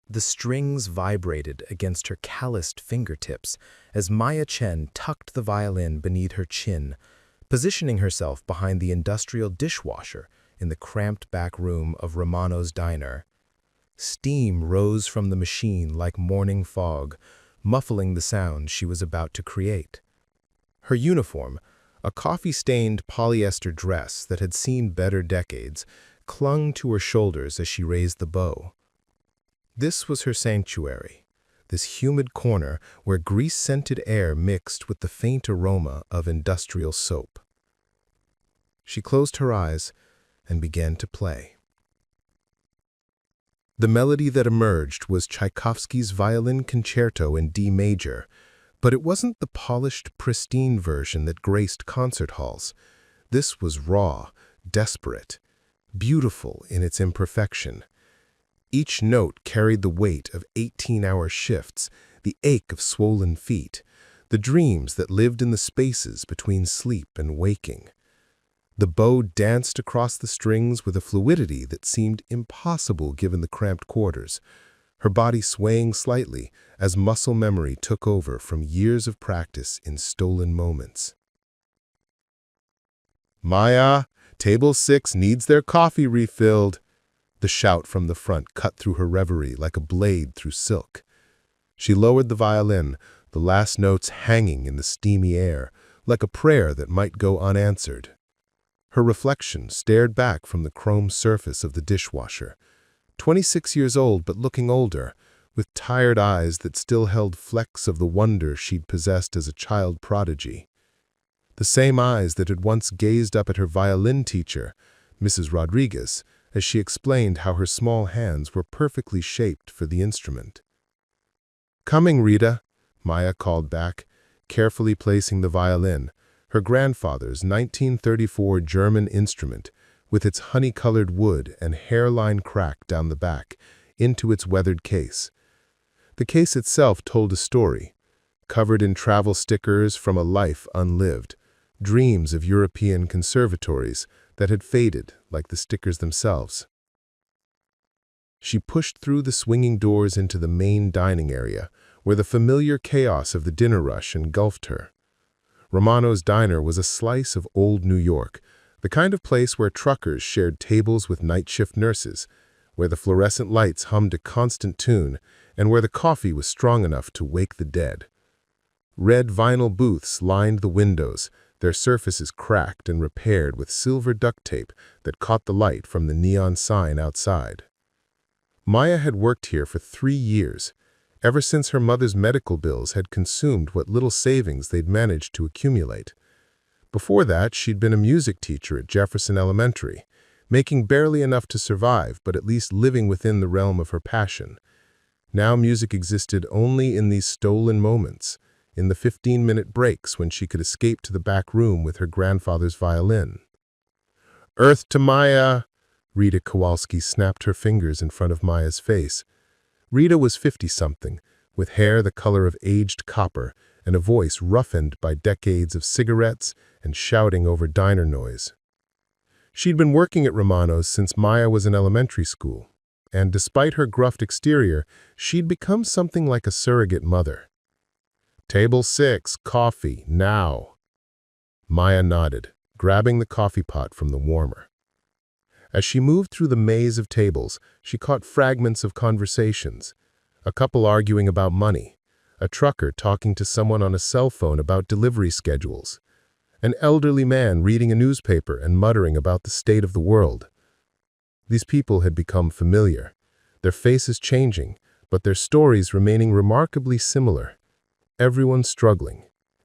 The strings vibrated against her calloused fingertips as Chen tucked the violin beneath her chin, positioning herself behind the industrial dishwasher in the cramped back room of Romano's diner. Steam rose from the machine like morning fog, muffling the sound she was about to create. Her uniform, a coffee-stained polyester dress that had seen better decades, clung to her shoulders as she raised the bow. This was her sanctuary, this humid corner where grease-scented air mixed with the faint aroma of industrial soap. She closed her eyes and began to play. The melody that emerged was Tchaikovsky's Violin Concerto in D major, but it wasn't the polished, pristine version that graced concert halls. This was raw, desperate, beautiful in its imperfection. Each note carried the weight of 18-hour shifts, the ache of swollen feet, the dreams that lived in the spaces between sleep and waking. The bow danced across the strings with a fluidity that seemed impossible given the cramped quarters, her body swaying slightly as muscle memory took over from years of practice in stolen moments. "Maya, table 6 needs their coffee refilled." The shout from the front cut through her reverie like a blade through silk. She lowered the violin, the last notes hanging in the steamy air, like a prayer that might go unanswered. Her reflection stared back from the chrome surface of the dishwasher. 26 years old but looking older, with tired eyes that still held flecks of the wonder she'd possessed as a child prodigy. The same eyes that had once gazed up at her violin teacher, Mrs. Rodriguez, as she explained how her small hands were perfectly shaped for the instrument. "Coming, Rita," Maya called back, carefully placing the violin, her grandfather's 1934 German instrument, with its honey-colored wood and hairline crack down the back, into its weathered case. The case itself told a story, covered in travel stickers from a life unlived, dreams of European conservatories that had faded like the stickers themselves. She pushed through the swinging doors into the main dining area, where the familiar chaos of the dinner rush engulfed her. Romano's diner was a slice of old New York, the kind of place where truckers shared tables with night shift nurses, where the fluorescent lights hummed a constant tune, and where the coffee was strong enough to wake the dead. Red vinyl booths lined the windows, their surfaces cracked and repaired with silver duct tape that caught the light from the neon sign outside. Maya had worked here for 3 years, ever since her mother's medical bills had consumed what little savings they'd managed to accumulate. Before that, she'd been a music teacher at Jefferson Elementary, making barely enough to survive, but at least living within the realm of her passion. Now music existed only in these stolen moments, in the 15-minute breaks when she could escape to the back room with her grandfather's violin. "Earth to Maya!" Rita Kowalski snapped her fingers in front of Maya's face. Rita was 50-something, with hair the color of aged copper and a voice roughened by decades of cigarettes and shouting over diner noise. She'd been working at Romano's since Maya was in elementary school, and despite her gruff exterior, she'd become something like a surrogate mother. "Table 6, coffee, now." Maya nodded, grabbing the coffee pot from the warmer. As she moved through the maze of tables, she caught fragments of conversations. A couple arguing about money, a trucker talking to someone on a cell phone about delivery schedules, an elderly man reading a newspaper and muttering about the state of the world. These people had become familiar, their faces changing, but their stories remaining remarkably similar. Everyone struggling,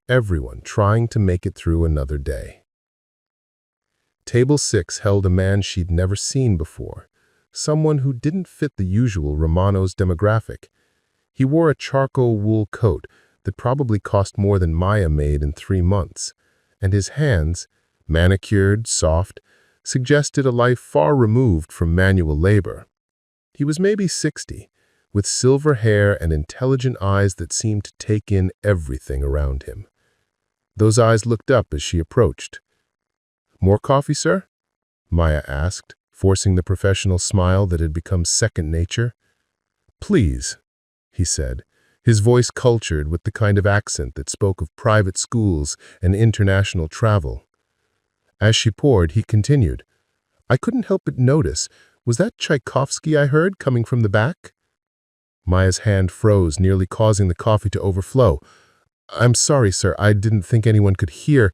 everyone trying to make it through another day. Table 6 held a man she'd never seen before, someone who didn't fit the usual Romano's demographic. He wore a charcoal wool coat that probably cost more than Maya made in 3 months, and his hands, manicured, soft, suggested a life far removed from manual labor. He was maybe 60, with silver hair and intelligent eyes that seemed to take in everything around him. Those eyes looked up as she approached. "More coffee, sir?" Maya asked, forcing the professional smile that had become second nature. "Please," he said, his voice cultured with the kind of accent that spoke of private schools and international travel. As she poured, he continued, "I couldn't help but notice, was that Tchaikovsky I heard coming from the back?" Maya's hand froze, nearly causing the coffee to overflow. "I'm sorry, sir, I didn't think anyone could hear."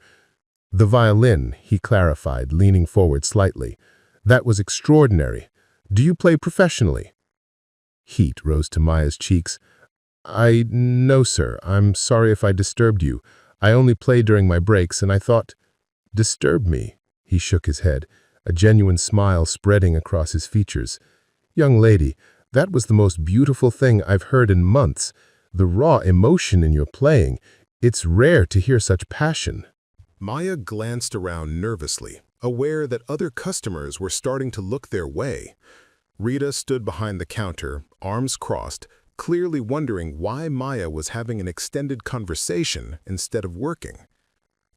"The violin," he clarified, leaning forward slightly. "That was extraordinary. Do you play professionally?" Heat rose to Maya's cheeks. No, sir. I'm sorry if I disturbed you. I only play during my breaks, and I thought—" "Disturb me?" He shook his head, a genuine smile spreading across his features. "Young lady, that was the most beautiful thing I've heard in months. The raw emotion in your playing. It's rare to hear such passion." Maya glanced around nervously, aware that other customers were starting to look their way. Rita stood behind the counter, arms crossed, clearly wondering why Maya was having an extended conversation instead of working.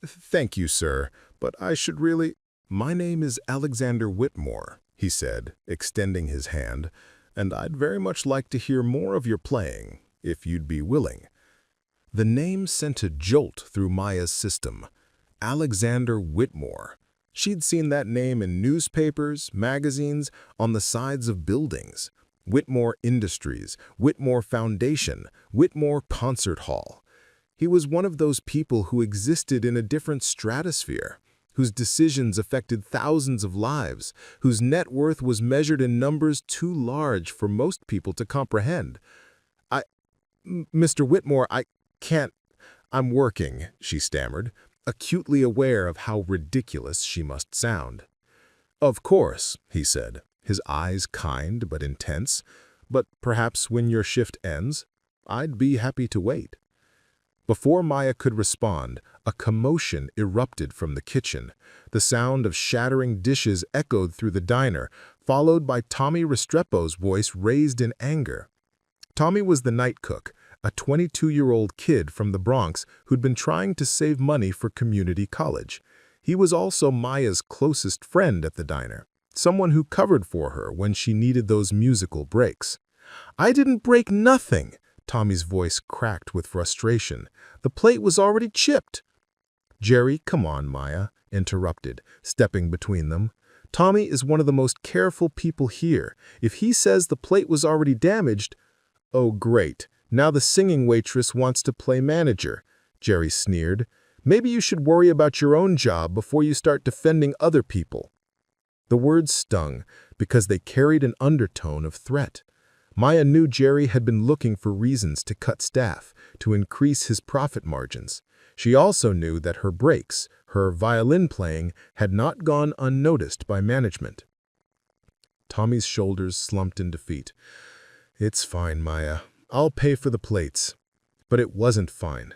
"Thank you, sir, but I should really—" "My name is Alexander Whitmore," he said, extending his hand, "and I'd very much like to hear more of your playing, if you'd be willing." The name sent a jolt through Maya's system. Alexander Whitmore. She'd seen that name in newspapers, magazines, on the sides of buildings. Whitmore Industries, Whitmore Foundation, Whitmore Concert Hall. He was one of those people who existed in a different stratosphere, whose decisions affected thousands of lives, whose net worth was measured in numbers too large for most people to comprehend. "Mr. Whitmore, I can't— I'm working," she stammered, acutely aware of how ridiculous she must sound. "Of course," he said, his eyes kind but intense, "but perhaps when your shift ends, I'd be happy to wait." Before Maya could respond, a commotion erupted from the kitchen. The sound of shattering dishes echoed through the diner, followed by Tommy Restrepo's voice raised in anger. Tommy was the night cook, a 22-year-old kid from the Bronx who'd been trying to save money for community college. He was also Maya's closest friend at the diner, someone who covered for her when she needed those musical breaks. "I didn't break nothing," Tommy's voice cracked with frustration. "The plate was already chipped." "Jerry, come on," Maya interrupted, stepping between them. "Tommy is one of the most careful people here. If he says the plate was already damaged—" "Oh, great. Now the singing waitress wants to play manager," Jerry sneered. "Maybe you should worry about your own job before you start defending other people." The words stung because they carried an undertone of threat. Maya knew Jerry had been looking for reasons to cut staff, to increase his profit margins. She also knew that her breaks, her violin playing, had not gone unnoticed by management. Tommy's shoulders slumped in defeat. "It's fine, Maya. I'll pay for the plates." But it wasn't fine.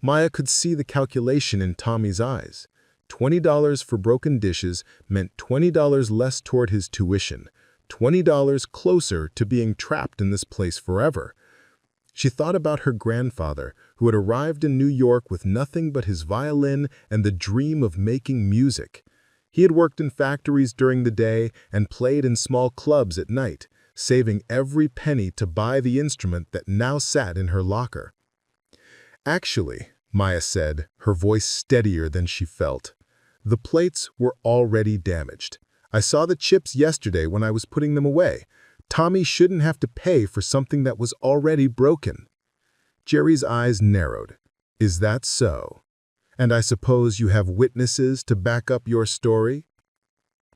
Maya could see the calculation in Tommy's eyes. $20 for broken dishes meant $20 less toward his tuition, $20 closer to being trapped in this place forever. She thought about her grandfather, who had arrived in New York with nothing but his violin and the dream of making music. He had worked in factories during the day and played in small clubs at night, saving every penny to buy the instrument that now sat in her locker. "Actually," Maya said, her voice steadier than she felt, "the plates were already damaged. I saw the chips yesterday when I was putting them away. Tommy shouldn't have to pay for something that was already broken." Jerry's eyes narrowed. "Is that so? And I suppose you have witnesses to back up your story?"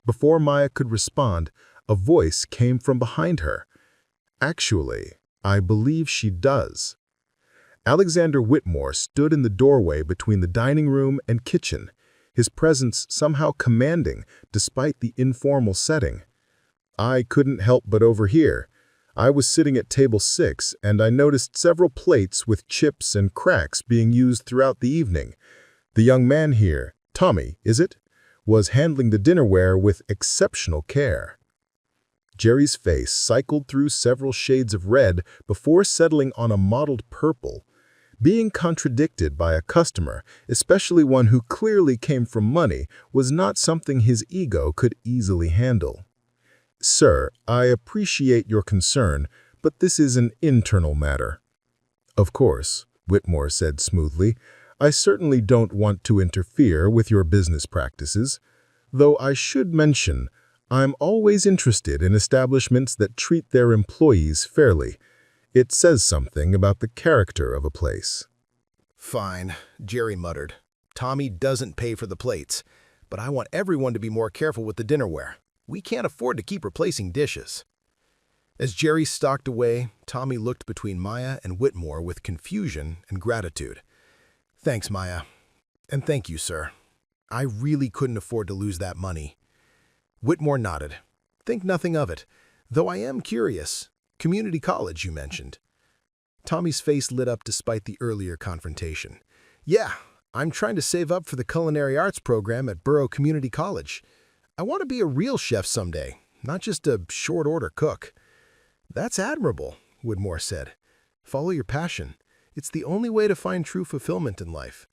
Before Maya could respond, a voice came from behind her. "Actually, I believe she does." Alexander Whitmore stood in the doorway between the dining room and kitchen, his presence somehow commanding despite the informal setting. "I couldn't help but overhear. I was sitting at table 6 and I noticed several plates with chips and cracks being used throughout the evening. The young man here, Tommy, is it, was handling the dinnerware with exceptional care." Jerry's face cycled through several shades of red before settling on a mottled purple. Being contradicted by a customer, especially one who clearly came from money, was not something his ego could easily handle. "Sir, I appreciate your concern, but this is an internal matter." "Of course," Whitmore said smoothly, "I certainly don't want to interfere with your business practices, though I should mention I'm always interested in establishments that treat their employees fairly. It says something about the character of a place." "Fine," Jerry muttered. "Tommy doesn't pay for the plates, but I want everyone to be more careful with the dinnerware. We can't afford to keep replacing dishes." As Jerry stalked away, Tommy looked between Maya and Whitmore with confusion and gratitude. "Thanks, Maya. And thank you, sir. I really couldn't afford to lose that money." Whitmore nodded. "Think nothing of it, though I am curious. Community college, you mentioned." Tommy's face lit up despite the earlier confrontation. "Yeah, I'm trying to save up for the culinary arts program at Borough Community College. I want to be a real chef someday, not just a short-order cook." "That's admirable," Whitmore said. "Follow your passion. It's the only way to find true fulfillment in life."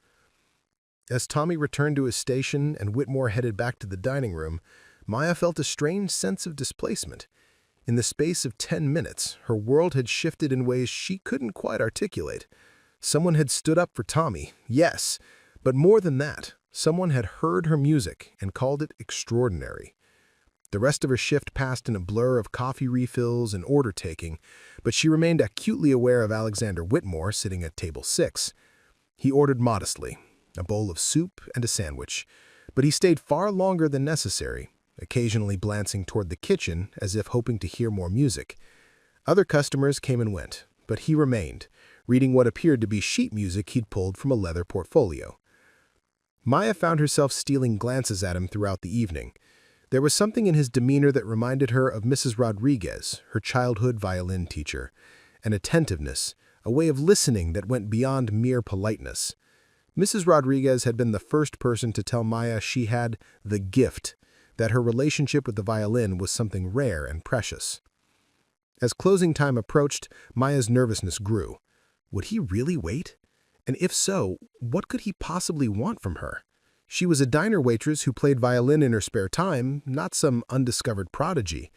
As Tommy returned to his station and Whitmore headed back to the dining room, Maya felt a strange sense of displacement. In the space of 10 minutes, her world had shifted in ways she couldn't quite articulate. Someone had stood up for Tommy, yes, but more than that, someone had heard her music and called it extraordinary. The rest of her shift passed in a blur of coffee refills and order-taking, but she remained acutely aware of Alexander Whitmore sitting at table 6. He ordered modestly, a bowl of soup and a sandwich, but he stayed far longer than necessary, occasionally glancing toward the kitchen as if hoping to hear more music. Other customers came and went, but he remained, reading what appeared to be sheet music he'd pulled from a leather portfolio. Maya found herself stealing glances at him throughout the evening. There was something in his demeanor that reminded her of Mrs. Rodriguez, her childhood violin teacher, an attentiveness, a way of listening that went beyond mere politeness. Mrs. Rodriguez had been the first person to tell Maya she had the gift, that her relationship with the violin was something rare and precious. As closing time approached, Maya's nervousness grew. Would he really wait? And if so, what could he possibly want from her? She was a diner waitress who played violin in her spare time, not some undiscovered prodigy.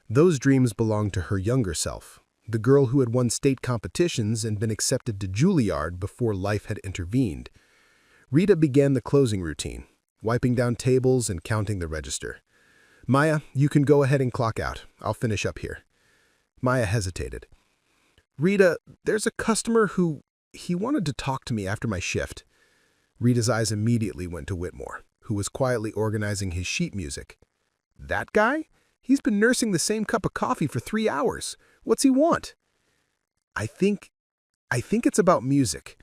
Those dreams belonged to her younger self, the girl who had won state competitions and been accepted to Juilliard before life had intervened. Rita began the closing routine, wiping down tables and counting the register. "Maya, you can go ahead and clock out. I'll finish up here." Maya hesitated. "Rita, there's a customer he wanted to talk to me after my shift." Rita's eyes immediately went to Whitmore, who was quietly organizing his sheet music. "That guy? He's been nursing the same cup of coffee for 3 hours. What's he want?" I think it's about music."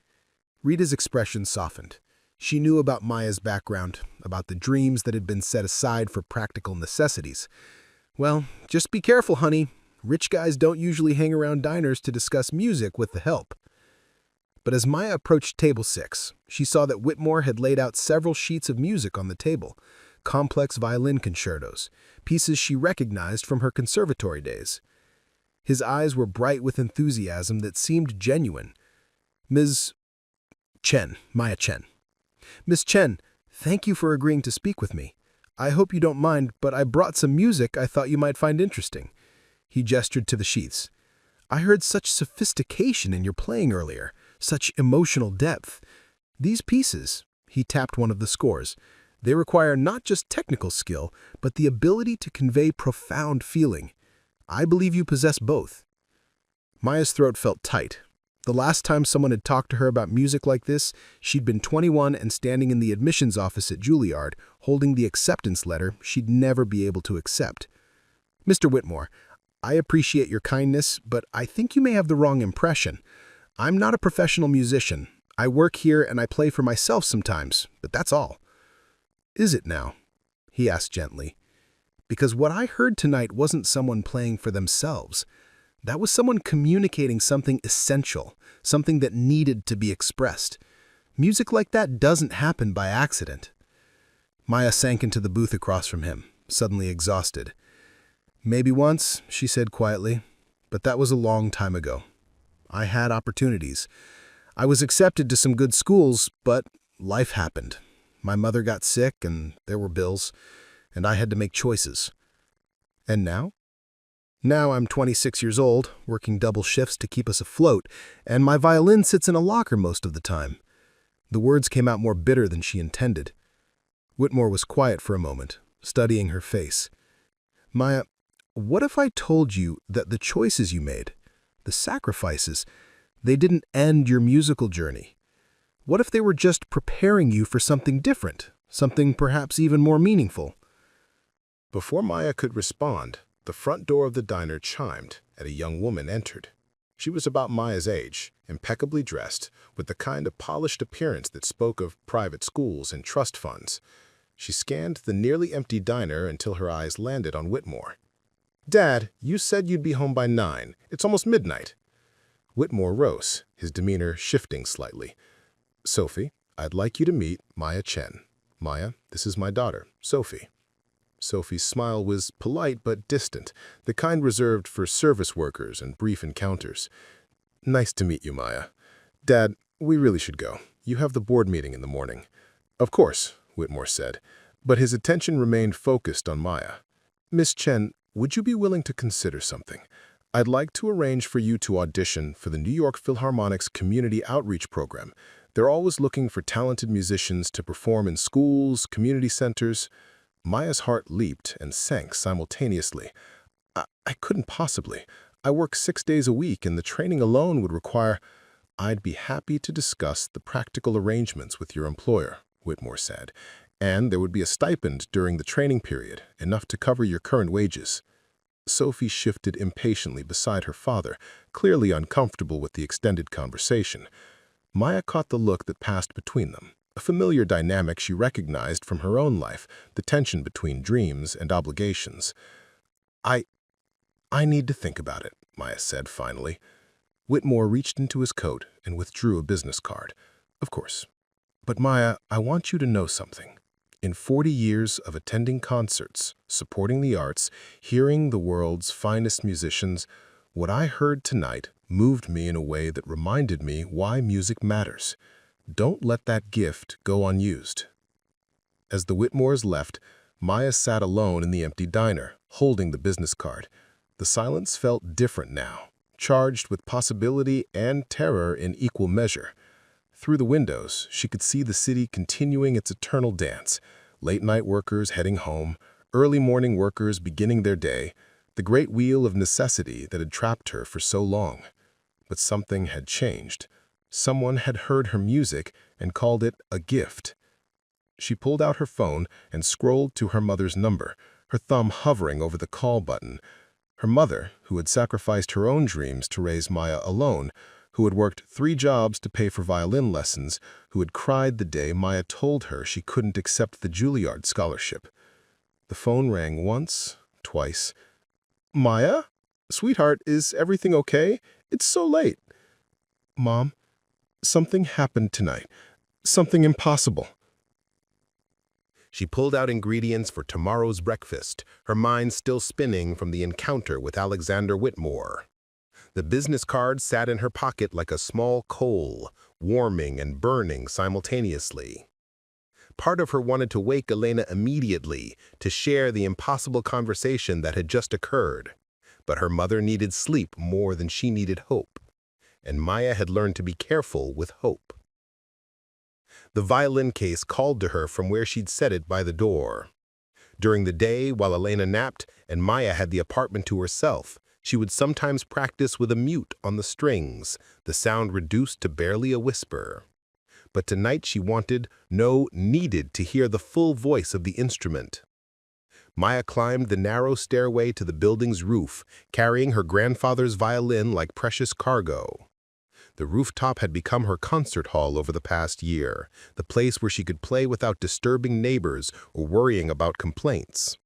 Rita's expression softened. She knew about Maya's background, about the dreams that had been set aside for practical necessities. "Well, just be careful, honey. Rich guys don't usually hang around diners to discuss music with the help." But as Maya approached table 6, she saw that Whitmore had laid out several sheets of music on the table, complex violin concertos, pieces she recognized from her conservatory days. His eyes were bright with enthusiasm that seemed genuine. "Ms. Chen, Maya Chen. Miss Chen, thank you for agreeing to speak with me. I hope you don't mind, but I brought some music I thought you might find interesting." He gestured to the sheets. "I heard such sophistication in your playing earlier, such emotional depth. These pieces," he tapped one of the scores, "they require not just technical skill, but the ability to convey profound feeling. I believe you possess both." Maya's throat felt tight. The last time someone had talked to her about music like this, she'd been 21 and standing in the admissions office at Juilliard, holding the acceptance letter she'd never be able to accept. "Mr. Whitmore, I appreciate your kindness, but I think you may have the wrong impression. I'm not a professional musician. I work here and I play for myself sometimes, but that's all." "Is it now?" he asked gently. "Because what I heard tonight wasn't someone playing for themselves. That was someone communicating something essential, something that needed to be expressed. Music like that doesn't happen by accident." Maya sank into the booth across from him, suddenly exhausted. "Maybe once," she said quietly, "but that was a long time ago. I had opportunities. I was accepted to some good schools, but life happened. My mother got sick and there were bills, and I had to make choices." "And now?" Now I'm 26 years old, working double shifts to keep us afloat, and my violin sits in a locker most of the time. The words came out more bitter than she intended. Whitmore was quiet for a moment, studying her face. Maya, what if I told you that the choices you made, the sacrifices, they didn't end your musical journey? What if they were just preparing you for something different, something perhaps even more meaningful? Before Maya could respond, the front door of the diner chimed, and a young woman entered. She was about Maya's age, impeccably dressed, with the kind of polished appearance that spoke of private schools and trust funds. She scanned the nearly empty diner until her eyes landed on Whitmore. "Dad, you said you'd be home by 9. It's almost midnight." Whitmore rose, his demeanor shifting slightly. "Sophie, I'd like you to meet Maya Chen. Maya, this is my daughter, Sophie." Sophie's smile was polite but distant, the kind reserved for service workers and brief encounters. "Nice to meet you, Maya. Dad, we really should go. You have the board meeting in the morning." "Of course," Whitmore said, but his attention remained focused on Maya. "Miss Chen, would you be willing to consider something? I'd like to arrange for you to audition for the New York Philharmonic's Community Outreach Program. They're always looking for talented musicians to perform in schools, community centers." Maya's heart leaped and sank simultaneously. I couldn't possibly. I work 6 days a week, and the training alone would require—" "I'd be happy to discuss the practical arrangements with your employer," Whitmore said, "and there would be a stipend during the training period, enough to cover your current wages." Sophie shifted impatiently beside her father, clearly uncomfortable with the extended conversation. Maya caught the look that passed between them, a familiar dynamic she recognized from her own life, the tension between dreams and obligations. I need to think about it," Maya said finally. Whitmore reached into his coat and withdrew a business card. "Of course. But Maya, I want you to know something. In 40 years of attending concerts, supporting the arts, hearing the world's finest musicians, what I heard tonight moved me in a way that reminded me why music matters. Don't let that gift go unused." As the Whitmores left, Maya sat alone in the empty diner, holding the business card. The silence felt different now, charged with possibility and terror in equal measure. Through the windows, she could see the city continuing its eternal dance, late-night workers heading home, early morning workers beginning their day, the great wheel of necessity that had trapped her for so long. But something had changed. Someone had heard her music and called it a gift. She pulled out her phone and scrolled to her mother's number, her thumb hovering over the call button. Her mother, who had sacrificed her own dreams to raise Maya alone, who had worked 3 jobs to pay for violin lessons, who had cried the day Maya told her she couldn't accept the Juilliard scholarship. The phone rang once, twice. "Maya? Sweetheart, is everything okay? It's so late." "Mom, something happened tonight. Something impossible." She pulled out ingredients for tomorrow's breakfast, her mind still spinning from the encounter with Alexander Whitmore. The business card sat in her pocket like a small coal, warming and burning simultaneously. Part of her wanted to wake Elena immediately to share the impossible conversation that had just occurred. But her mother needed sleep more than she needed hope, and Maya had learned to be careful with hope. The violin case called to her from where she'd set it by the door. During the day, while Elena napped and Maya had the apartment to herself, she would sometimes practice with a mute on the strings, the sound reduced to barely a whisper. But tonight she needed to hear the full voice of the instrument. Maya climbed the narrow stairway to the building's roof, carrying her grandfather's violin like precious cargo. The rooftop had become her concert hall over the past year, the place where she could play without disturbing neighbors or worrying about complaints.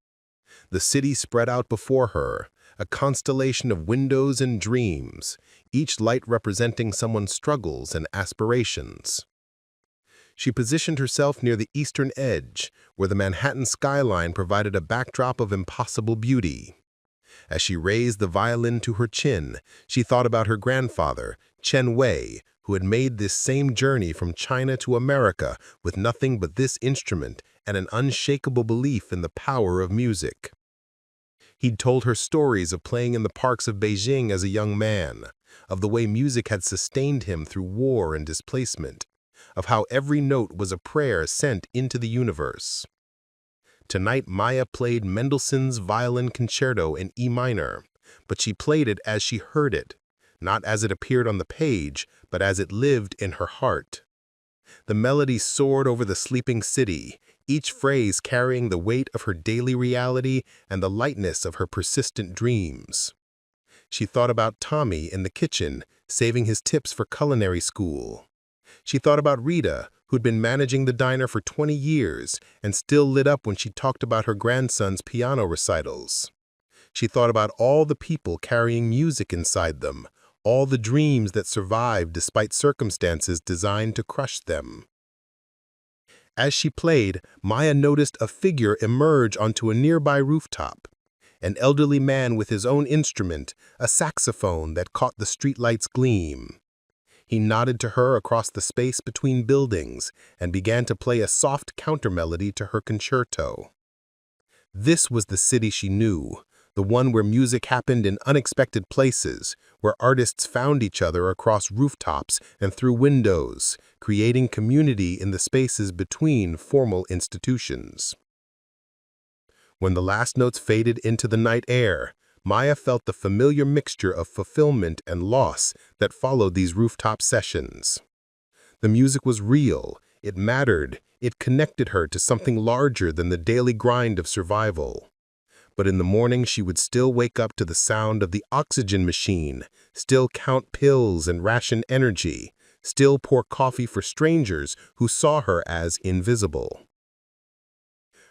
The city spread out before her, a constellation of windows and dreams, each light representing someone's struggles and aspirations. She positioned herself near the eastern edge, where the Manhattan skyline provided a backdrop of impossible beauty. As she raised the violin to her chin, she thought about her grandfather, Chen, who had made this same journey from China to America with nothing but this instrument and an unshakable belief in the power of music. He'd told her stories of playing in the parks of Beijing as a young man, of the way music had sustained him through war and displacement, of how every note was a prayer sent into the universe. Tonight, Maya played Mendelssohn's Violin Concerto in E minor, but she played it as she heard it, not as it appeared on the page, but as it lived in her heart. The melody soared over the sleeping city, each phrase carrying the weight of her daily reality and the lightness of her persistent dreams. She thought about Tommy in the kitchen, saving his tips for culinary school. She thought about Rita, who'd been managing the diner for 20 years and still lit up when she talked about her grandson's piano recitals. She thought about all the people carrying music inside them, all the dreams that survived despite circumstances designed to crush them. As she played, Maya noticed a figure emerge onto a nearby rooftop. An elderly man with his own instrument, a saxophone that caught the streetlight's gleam. He nodded to her across the space between buildings and began to play a soft countermelody to her concerto. This was the city she knew, the one where music happened in unexpected places, where artists found each other across rooftops and through windows, creating community in the spaces between formal institutions. When the last notes faded into the night air, Maya felt the familiar mixture of fulfillment and loss that followed these rooftop sessions. The music was real, it mattered, it connected her to something larger than the daily grind of survival. But in the morning she would still wake up to the sound of the oxygen machine, still count pills and ration energy, still pour coffee for strangers who saw her as invisible.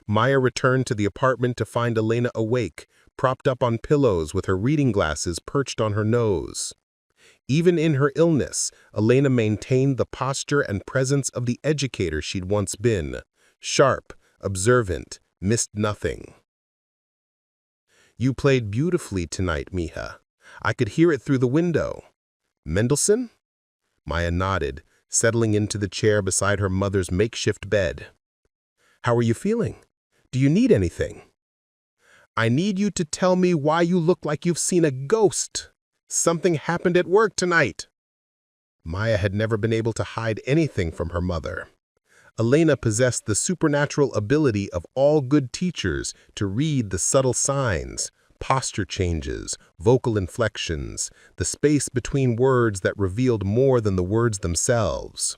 Maya returned to the apartment to find Elena awake, propped up on pillows with her reading glasses perched on her nose. Even in her illness, Elena maintained the posture and presence of the educator she'd once been, sharp, observant, missed nothing. "You played beautifully tonight, Mija. I could hear it through the window." "Mendelssohn?" Maya nodded, settling into the chair beside her mother's makeshift bed. "How are you feeling? Do you need anything?" "I need you to tell me why you look like you've seen a ghost. Something happened at work tonight." Maya had never been able to hide anything from her mother. Elena possessed the supernatural ability of all good teachers to read the subtle signs, posture changes, vocal inflections, the space between words that revealed more than the words themselves.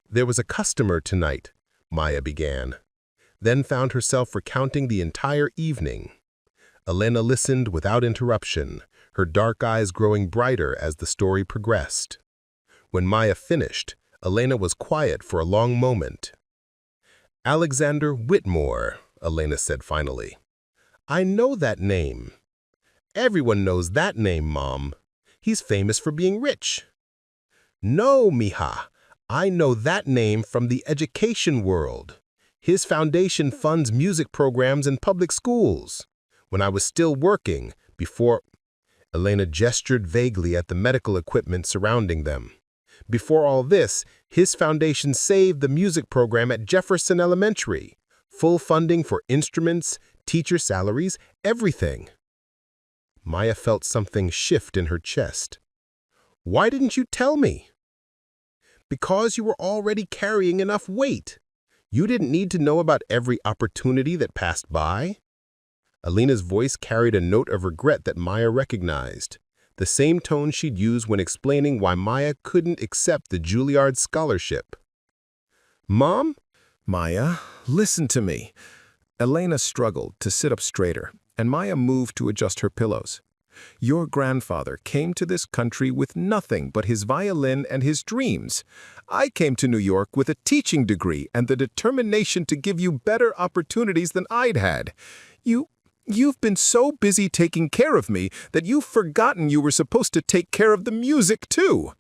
"There was a customer tonight," Maya began, then found herself recounting the entire evening. Elena listened without interruption, her dark eyes growing brighter as the story progressed. When Maya finished, Elena was quiet for a long moment. "Alexander Whitmore," Elena said finally. "I know that name." "Everyone knows that name, Mom. He's famous for being rich." "No, Mija. I know that name from the education world. His foundation funds music programs in public schools. When I was still working, before—" Elena gestured vaguely at the medical equipment surrounding them. "Before all this, his foundation saved the music program at Jefferson Elementary. Full funding for instruments, teacher salaries, everything." Maya felt something shift in her chest. "Why didn't you tell me?" "Because you were already carrying enough weight. You didn't need to know about every opportunity that passed by." Elena's voice carried a note of regret that Maya recognized, the same tone she'd used when explaining why Maya couldn't accept the Juilliard scholarship. "Mom?" "Maya, listen to me." Elena struggled to sit up straighter, and Maya moved to adjust her pillows. "Your grandfather came to this country with nothing but his violin and his dreams. I came to New York with a teaching degree and the determination to give you better opportunities than I'd had. You've been so busy taking care of me that you've forgotten you were supposed to take care of the music, too."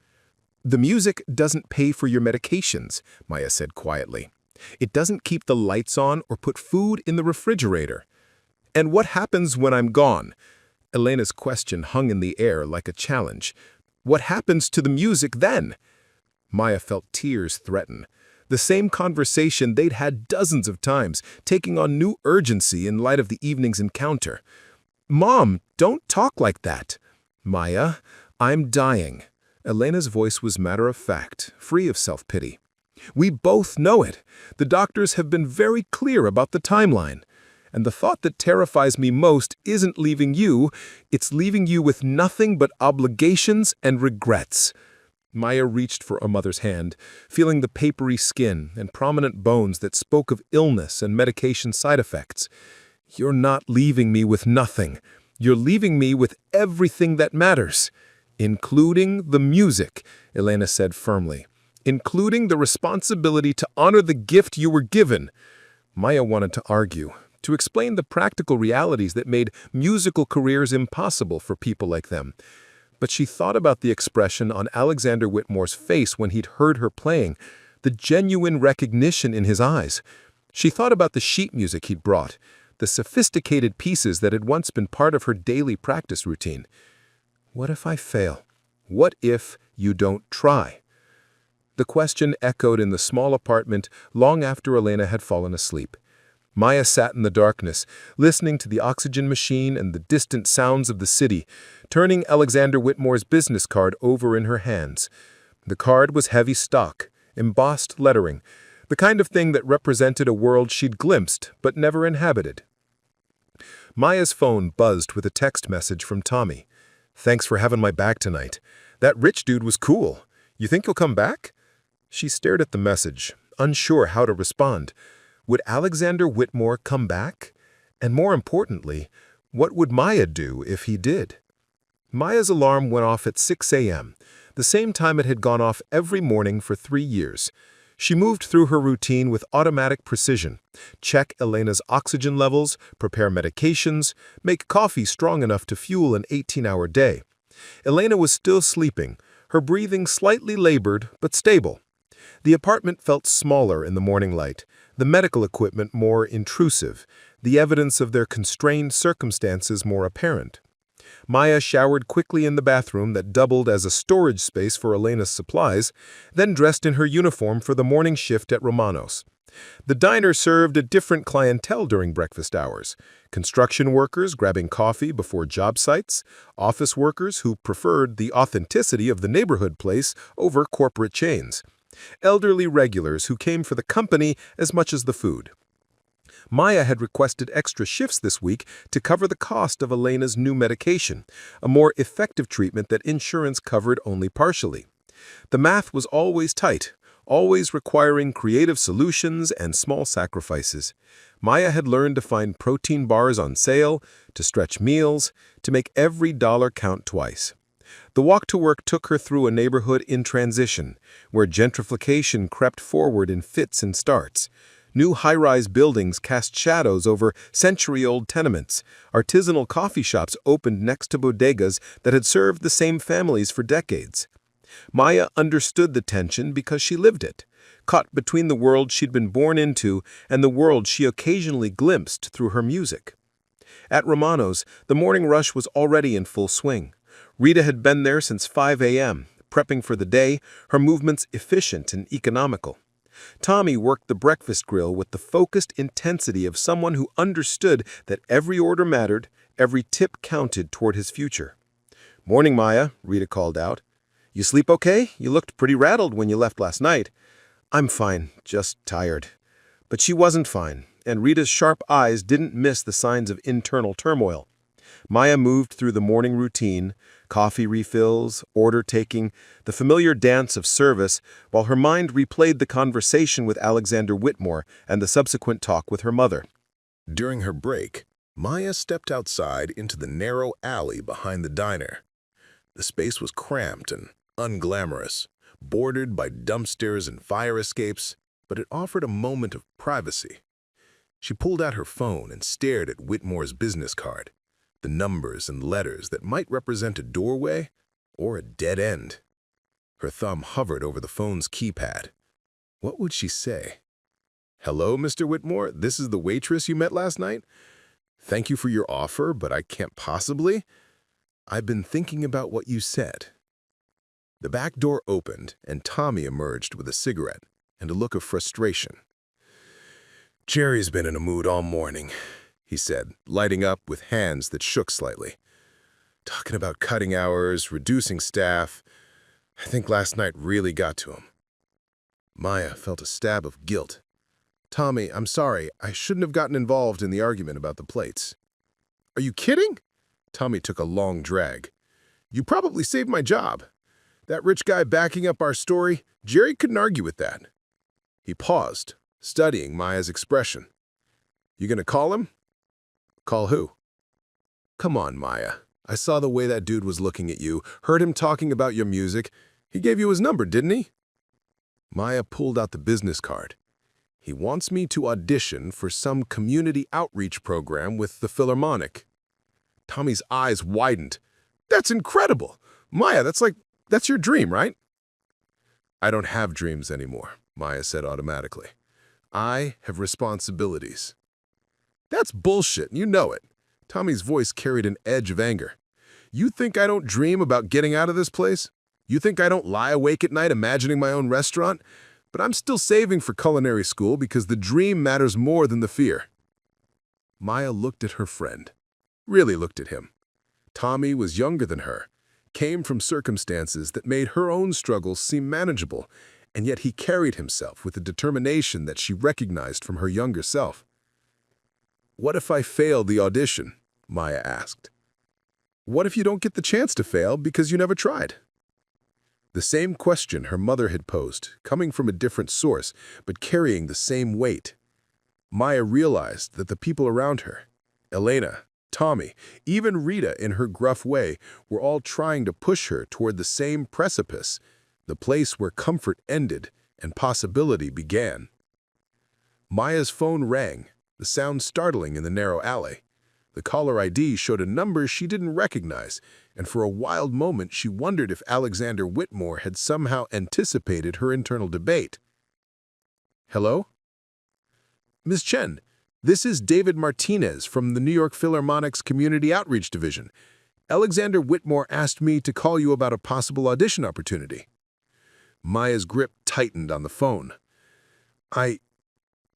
"The music doesn't pay for your medications," Maya said quietly. "It doesn't keep the lights on or put food in the refrigerator." "And what happens when I'm gone?" Elena's question hung in the air like a challenge. "What happens to the music then?" Maya felt tears threaten. The same conversation they'd had dozens of times, taking on new urgency in light of the evening's encounter. Mom, don't talk like that. Maya, I'm dying. Elena's voice was matter-of-fact, free of self-pity. We both know it. The doctors have been very clear about the timeline. And the thought that terrifies me most isn't leaving you, it's leaving you with nothing but obligations and regrets. Maya reached for her mother's hand, feeling the papery skin and prominent bones that spoke of illness and medication side effects. You're not leaving me with nothing. You're leaving me with everything that matters. Including the music, Elena said firmly. Including the responsibility to honor the gift you were given. Maya wanted to argue, to explain the practical realities that made musical careers impossible for people like them. But she thought about the expression on Alexander Whitmore's face when he'd heard her playing, the genuine recognition in his eyes. She thought about the sheet music he'd brought, the sophisticated pieces that had once been part of her daily practice routine. What if I fail? What if you don't try? The question echoed in the small apartment long after Elena had fallen asleep. Maya sat in the darkness, listening to the oxygen machine and the distant sounds of the city, turning Alexander Whitmore's business card over in her hands. The card was heavy stock, embossed lettering, the kind of thing that represented a world she'd glimpsed but never inhabited. Maya's phone buzzed with a text message from Tommy. "Thanks for having my back tonight. That rich dude was cool. You think he'll come back?" She stared at the message, unsure how to respond. Would Alexander Whitmore come back? And more importantly, what would Maya do if he did? Maya's alarm went off at 6 a.m., the same time it had gone off every morning for 3 years. She moved through her routine with automatic precision. Check Elena's oxygen levels, prepare medications, make coffee strong enough to fuel an 18-hour day. Elena was still sleeping, her breathing slightly labored but stable. The apartment felt smaller in the morning light, the medical equipment more intrusive, the evidence of their constrained circumstances more apparent. Maya showered quickly in the bathroom that doubled as a storage space for Elena's supplies, then dressed in her uniform for the morning shift at Romano's. The diner served a different clientele during breakfast hours: construction workers grabbing coffee before job sites, office workers who preferred the authenticity of the neighborhood place over corporate chains, elderly regulars who came for the company as much as the food. Maya had requested extra shifts this week to cover the cost of Elena's new medication, a more effective treatment that insurance covered only partially. The math was always tight, always requiring creative solutions and small sacrifices. Maya had learned to find protein bars on sale, to stretch meals, to make every dollar count twice. The walk to work took her through a neighborhood in transition, where gentrification crept forward in fits and starts. New high-rise buildings cast shadows over century-old tenements. Artisanal coffee shops opened next to bodegas that had served the same families for decades. Maya understood the tension because she lived it, caught between the world she'd been born into and the world she occasionally glimpsed through her music. At Romano's, the morning rush was already in full swing. Rita had been there since 5 a.m., prepping for the day, her movements efficient and economical. Tommy worked the breakfast grill with the focused intensity of someone who understood that every order mattered, every tip counted toward his future. "Morning, Maya," Rita called out. "You sleep okay? You looked pretty rattled when you left last night." "I'm fine, just tired." But she wasn't fine, and Rita's sharp eyes didn't miss the signs of internal turmoil. Maya moved through the morning routine, coffee refills, order-taking, the familiar dance of service, while her mind replayed the conversation with Alexander Whitmore and the subsequent talk with her mother. During her break, Maya stepped outside into the narrow alley behind the diner. The space was cramped and unglamorous, bordered by dumpsters and fire escapes, but it offered a moment of privacy. She pulled out her phone and stared at Whitmore's business card, the numbers and letters that might represent a doorway or a dead end. Her thumb hovered over the phone's keypad. What would she say? "Hello, Mr. Whitmore, this is the waitress you met last night. Thank you for your offer, but I can't possibly. I've been thinking about what you said." The back door opened, and Tommy emerged with a cigarette and a look of frustration. "Jerry's been in a mood all morning. he said, lighting up with hands that shook slightly. Talking about cutting hours, reducing staff. I think last night really got to him. Maya felt a stab of guilt. Tommy, I'm sorry. I shouldn't have gotten involved in the argument about the plates. Are you kidding? Tommy took a long drag. You probably saved my job. That rich guy backing up our story, Jerry couldn't argue with that. He paused, studying Maya's expression. You gonna call him? Call who? Come on, Maya. I saw the way that dude was looking at you, heard him talking about your music. He gave you his number, didn't he? Maya pulled out the business card. He wants me to audition for some community outreach program with the Philharmonic. Tommy's eyes widened. That's incredible! Maya, that's your dream, right? I don't have dreams anymore, Maya said automatically. I have responsibilities. That's bullshit, you know it. Tommy's voice carried an edge of anger. You think I don't dream about getting out of this place? You think I don't lie awake at night imagining my own restaurant? But I'm still saving for culinary school because the dream matters more than the fear. Maya looked at her friend. Really looked at him. Tommy was younger than her, came from circumstances that made her own struggles seem manageable, and yet he carried himself with a determination that she recognized from her younger self. What if I fail the audition? Maya asked. What if you don't get the chance to fail because you never tried? The same question her mother had posed, coming from a different source, but carrying the same weight. Maya realized that the people around her, Elena, Tommy, even Rita in her gruff way, were all trying to push her toward the same precipice, the place where comfort ended and possibility began. Maya's phone rang, the sound startling in the narrow alley. The caller ID showed a number she didn't recognize, and for a wild moment she wondered if Alexander Whitmore had somehow anticipated her internal debate. Hello? Ms. Chen, this is David Martinez from the New York Philharmonic's Community Outreach Division. Alexander Whitmore asked me to call you about a possible audition opportunity. Maya's grip tightened on the phone.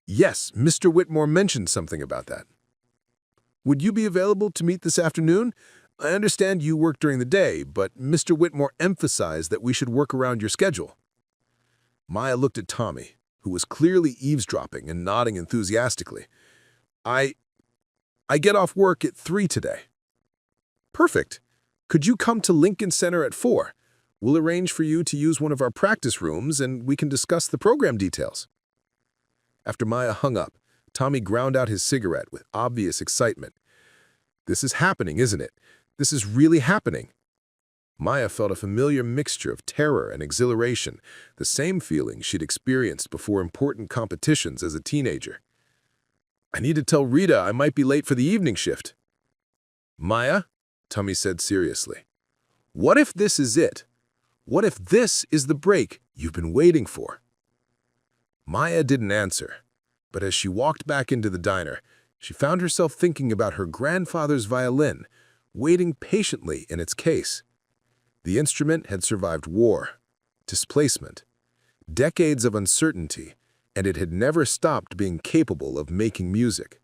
Yes, Mr. Whitmore mentioned something about that. Would you be available to meet this afternoon? I understand you work during the day, but Mr. Whitmore emphasized that we should work around your schedule. Maya looked at Tommy, who was clearly eavesdropping and nodding enthusiastically. I get off work at 3 today. Perfect. Could you come to Lincoln Center at 4? We'll arrange for you to use one of our practice rooms and we can discuss the program details. After Maya hung up, Tommy ground out his cigarette with obvious excitement. This is happening, isn't it? This is really happening. Maya felt a familiar mixture of terror and exhilaration, the same feeling she'd experienced before important competitions as a teenager. I need to tell Rita I might be late for the evening shift. Maya, Tommy said seriously, what if this is it? What if this is the break you've been waiting for? Maya didn't answer, but as she walked back into the diner, she found herself thinking about her grandfather's violin, waiting patiently in its case. The instrument had survived war, displacement, decades of uncertainty, and it had never stopped being capable of making music.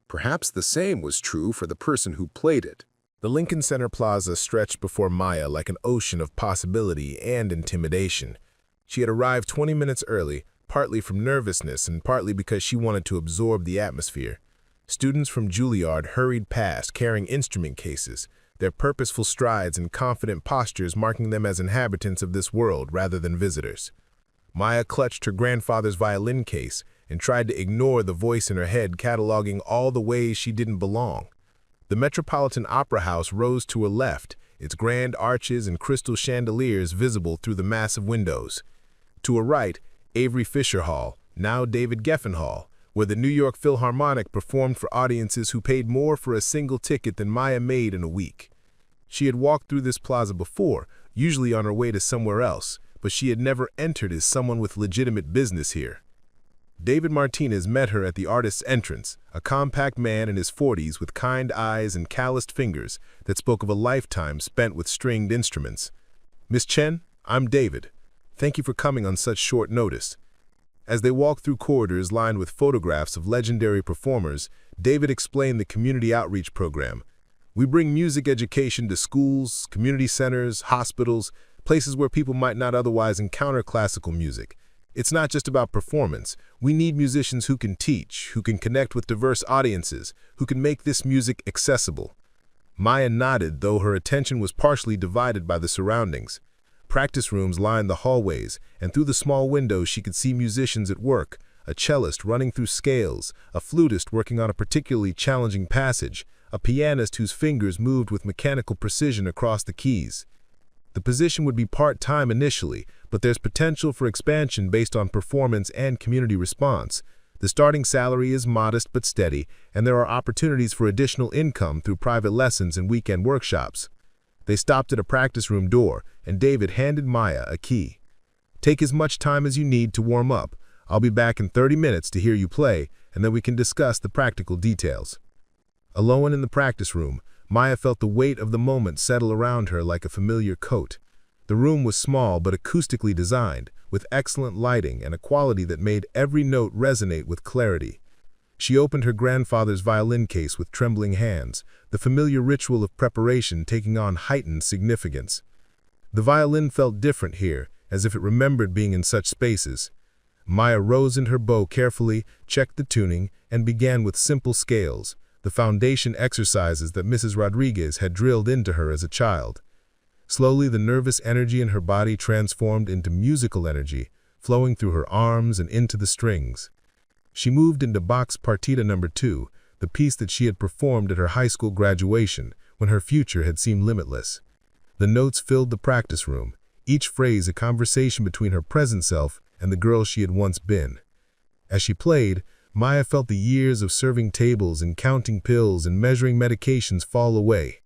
Perhaps the same was true for the person who played it. The Lincoln Center Plaza stretched before Maya like an ocean of possibility and intimidation. She had arrived 20 minutes early, partly from nervousness and partly because she wanted to absorb the atmosphere. Students from Juilliard hurried past carrying instrument cases, their purposeful strides and confident postures marking them as inhabitants of this world rather than visitors. Maya clutched her grandfather's violin case and tried to ignore the voice in her head cataloging all the ways she didn't belong. The Metropolitan Opera House rose to her left, its grand arches and crystal chandeliers visible through the massive windows. To her right, Avery Fisher Hall, now David Geffen Hall, where the New York Philharmonic performed for audiences who paid more for a single ticket than Maya made in a week. She had walked through this plaza before, usually on her way to somewhere else, but she had never entered as someone with legitimate business here. David Martinez met her at the artist's entrance, a compact man in his 40s with kind eyes and calloused fingers that spoke of a lifetime spent with stringed instruments. Miss Chen, I'm David. Thank you for coming on such short notice. As they walked through corridors lined with photographs of legendary performers, David explained the community outreach program. We bring music education to schools, community centers, hospitals, places where people might not otherwise encounter classical music. It's not just about performance. We need musicians who can teach, who can connect with diverse audiences, who can make this music accessible. Maya nodded, though her attention was partially divided by the surroundings. Practice rooms lined the hallways, and through the small windows she could see musicians at work, a cellist running through scales, a flutist working on a particularly challenging passage, a pianist whose fingers moved with mechanical precision across the keys. The position would be part-time initially, but there's potential for expansion based on performance and community response. The starting salary is modest but steady, and there are opportunities for additional income through private lessons and weekend workshops. They stopped at a practice room door, and David handed Maya a key. "Take as much time as you need to warm up. I'll be back in 30 minutes to hear you play, and then we can discuss the practical details." Alone in the practice room, Maya felt the weight of the moment settle around her like a familiar coat. The room was small but acoustically designed, with excellent lighting and a quality that made every note resonate with clarity. She opened her grandfather's violin case with trembling hands, the familiar ritual of preparation taking on heightened significance. The violin felt different here, as if it remembered being in such spaces. Maya rosined her bow carefully, checked the tuning, and began with simple scales, the foundation exercises that Mrs. Rodriguez had drilled into her as a child. Slowly, the nervous energy in her body transformed into musical energy, flowing through her arms and into the strings. She moved into Bach's Partita No. 2, the piece that she had performed at her high school graduation, when her future had seemed limitless. The notes filled the practice room, each phrase a conversation between her present self and the girl she had once been. As she played, Maya felt the years of serving tables and counting pills and measuring medications fall away.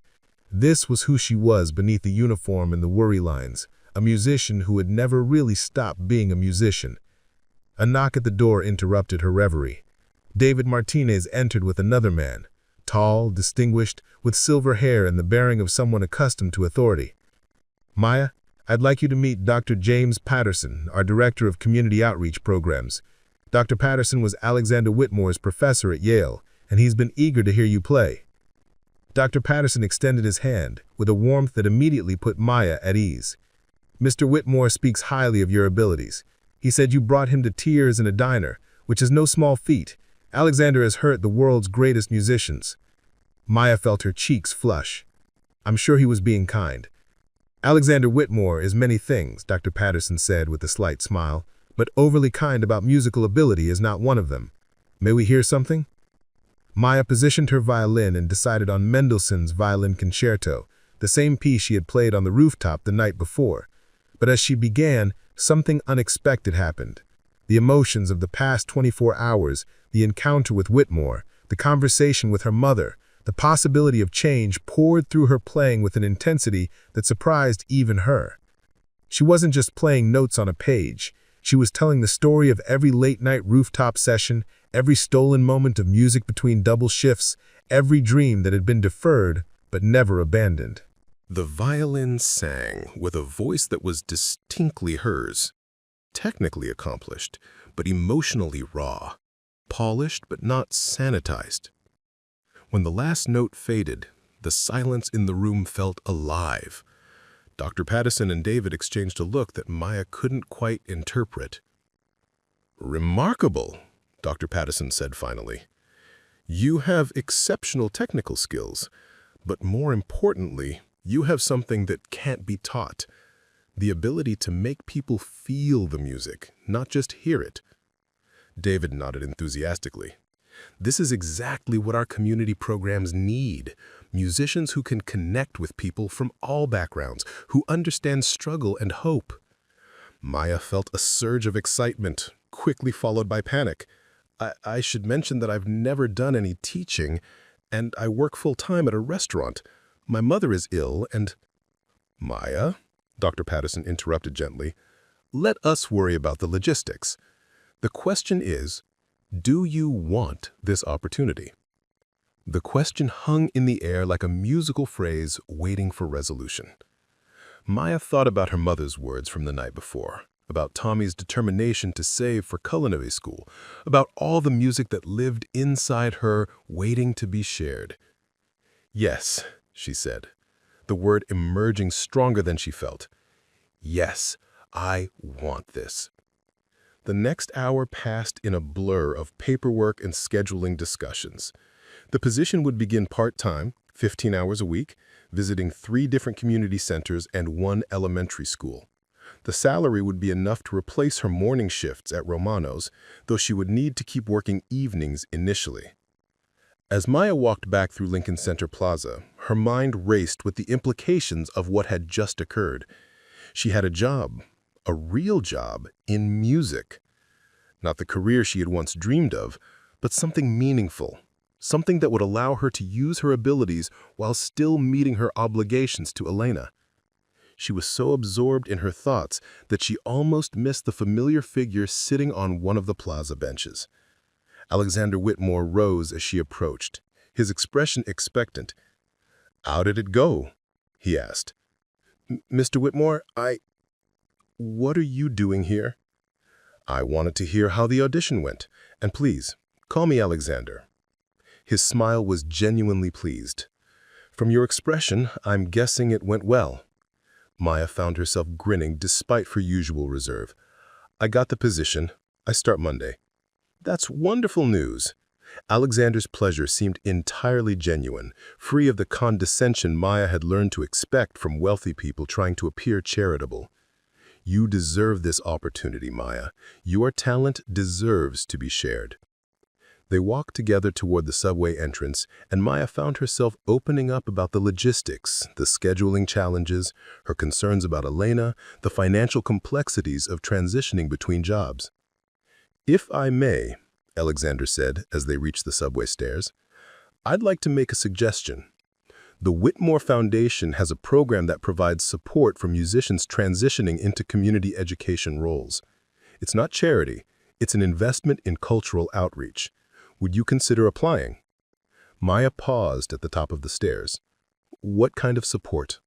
This was who she was beneath the uniform and the worry lines, a musician who had never really stopped being a musician. A knock at the door interrupted her reverie. David Martinez entered with another man, tall, distinguished, with silver hair and the bearing of someone accustomed to authority. "Maya, I'd like you to meet Dr. James Patterson, our Director of Community Outreach Programs. Dr. Patterson was Alexander Whitmore's professor at Yale, and he's been eager to hear you play." Dr. Patterson extended his hand, with a warmth that immediately put Maya at ease. "Mr. Whitmore speaks highly of your abilities. He said you brought him to tears in a diner, which is no small feat. Alexander has hurt the world's greatest musicians." Maya felt her cheeks flush. "I'm sure he was being kind." "Alexander Whitmore is many things," Dr. Patterson said with a slight smile, "but overly kind about musical ability is not one of them. May we hear something?" Maya positioned her violin and decided on Mendelssohn's Violin Concerto, the same piece she had played on the rooftop the night before. But as she began, something unexpected happened. The emotions of the past 24 hours, the encounter with Whitmore, the conversation with her mother, the possibility of change poured through her playing with an intensity that surprised even her. She wasn't just playing notes on a page. She was telling the story of every late-night rooftop session, every stolen moment of music between double shifts, every dream that had been deferred but never abandoned. The violin sang with a voice that was distinctly hers, technically accomplished, but emotionally raw, polished but not sanitized. When the last note faded, the silence in the room felt alive. Dr. Patterson and David exchanged a look that Maya couldn't quite interpret. "Remarkable," Dr. Patterson said finally. "You have exceptional technical skills, but more importantly, you have something that can't be taught, the ability to make people feel the music, not just hear it." David nodded enthusiastically. "This is exactly what our community programs need. Musicians who can connect with people from all backgrounds, who understand struggle and hope." Maya felt a surge of excitement, quickly followed by panic. I should mention that I've never done any teaching, and I work full-time at a restaurant. My mother is ill, and—" "Maya," Dr. Patterson interrupted gently, "let us worry about the logistics. The question is, do you want this opportunity?" The question hung in the air like a musical phrase waiting for resolution. Maya thought about her mother's words from the night before. about Tommy's determination to save for culinary school, about all the music that lived inside her, waiting to be shared. "Yes," she said, the word emerging stronger than she felt. "Yes, I want this." The next hour passed in a blur of paperwork and scheduling discussions. The position would begin part-time, 15 hours a week, visiting 3 different community centers and 1 elementary school. The salary would be enough to replace her morning shifts at Romano's, though she would need to keep working evenings initially. As Maya walked back through Lincoln Center Plaza, her mind raced with the implications of what had just occurred. She had a job, a real job, in music. Not the career she had once dreamed of, but something meaningful, something that would allow her to use her abilities while still meeting her obligations to Elena. She was so absorbed in her thoughts that she almost missed the familiar figure sitting on one of the plaza benches. Alexander Whitmore rose as she approached, his expression expectant. "How did it go?" he asked. "Mr. Whitmore, What are you doing here?" "I wanted to hear how the audition went, and please, call me Alexander." His smile was genuinely pleased. "From your expression, I'm guessing it went well." Maya found herself grinning despite her usual reserve. "I got the position. I start Monday." "That's wonderful news." Alexander's pleasure seemed entirely genuine, free of the condescension Maya had learned to expect from wealthy people trying to appear charitable. "You deserve this opportunity, Maya. Your talent deserves to be shared." They walked together toward the subway entrance, and Maya found herself opening up about the logistics, the scheduling challenges, her concerns about Elena, the financial complexities of transitioning between jobs. "If I may," Alexander said as they reached the subway stairs, "I'd like to make a suggestion. The Whitmore Foundation has a program that provides support for musicians transitioning into community education roles. It's not charity, it's an investment in cultural outreach. Would you consider applying?" Maya paused at the top of the stairs. "What kind of support?"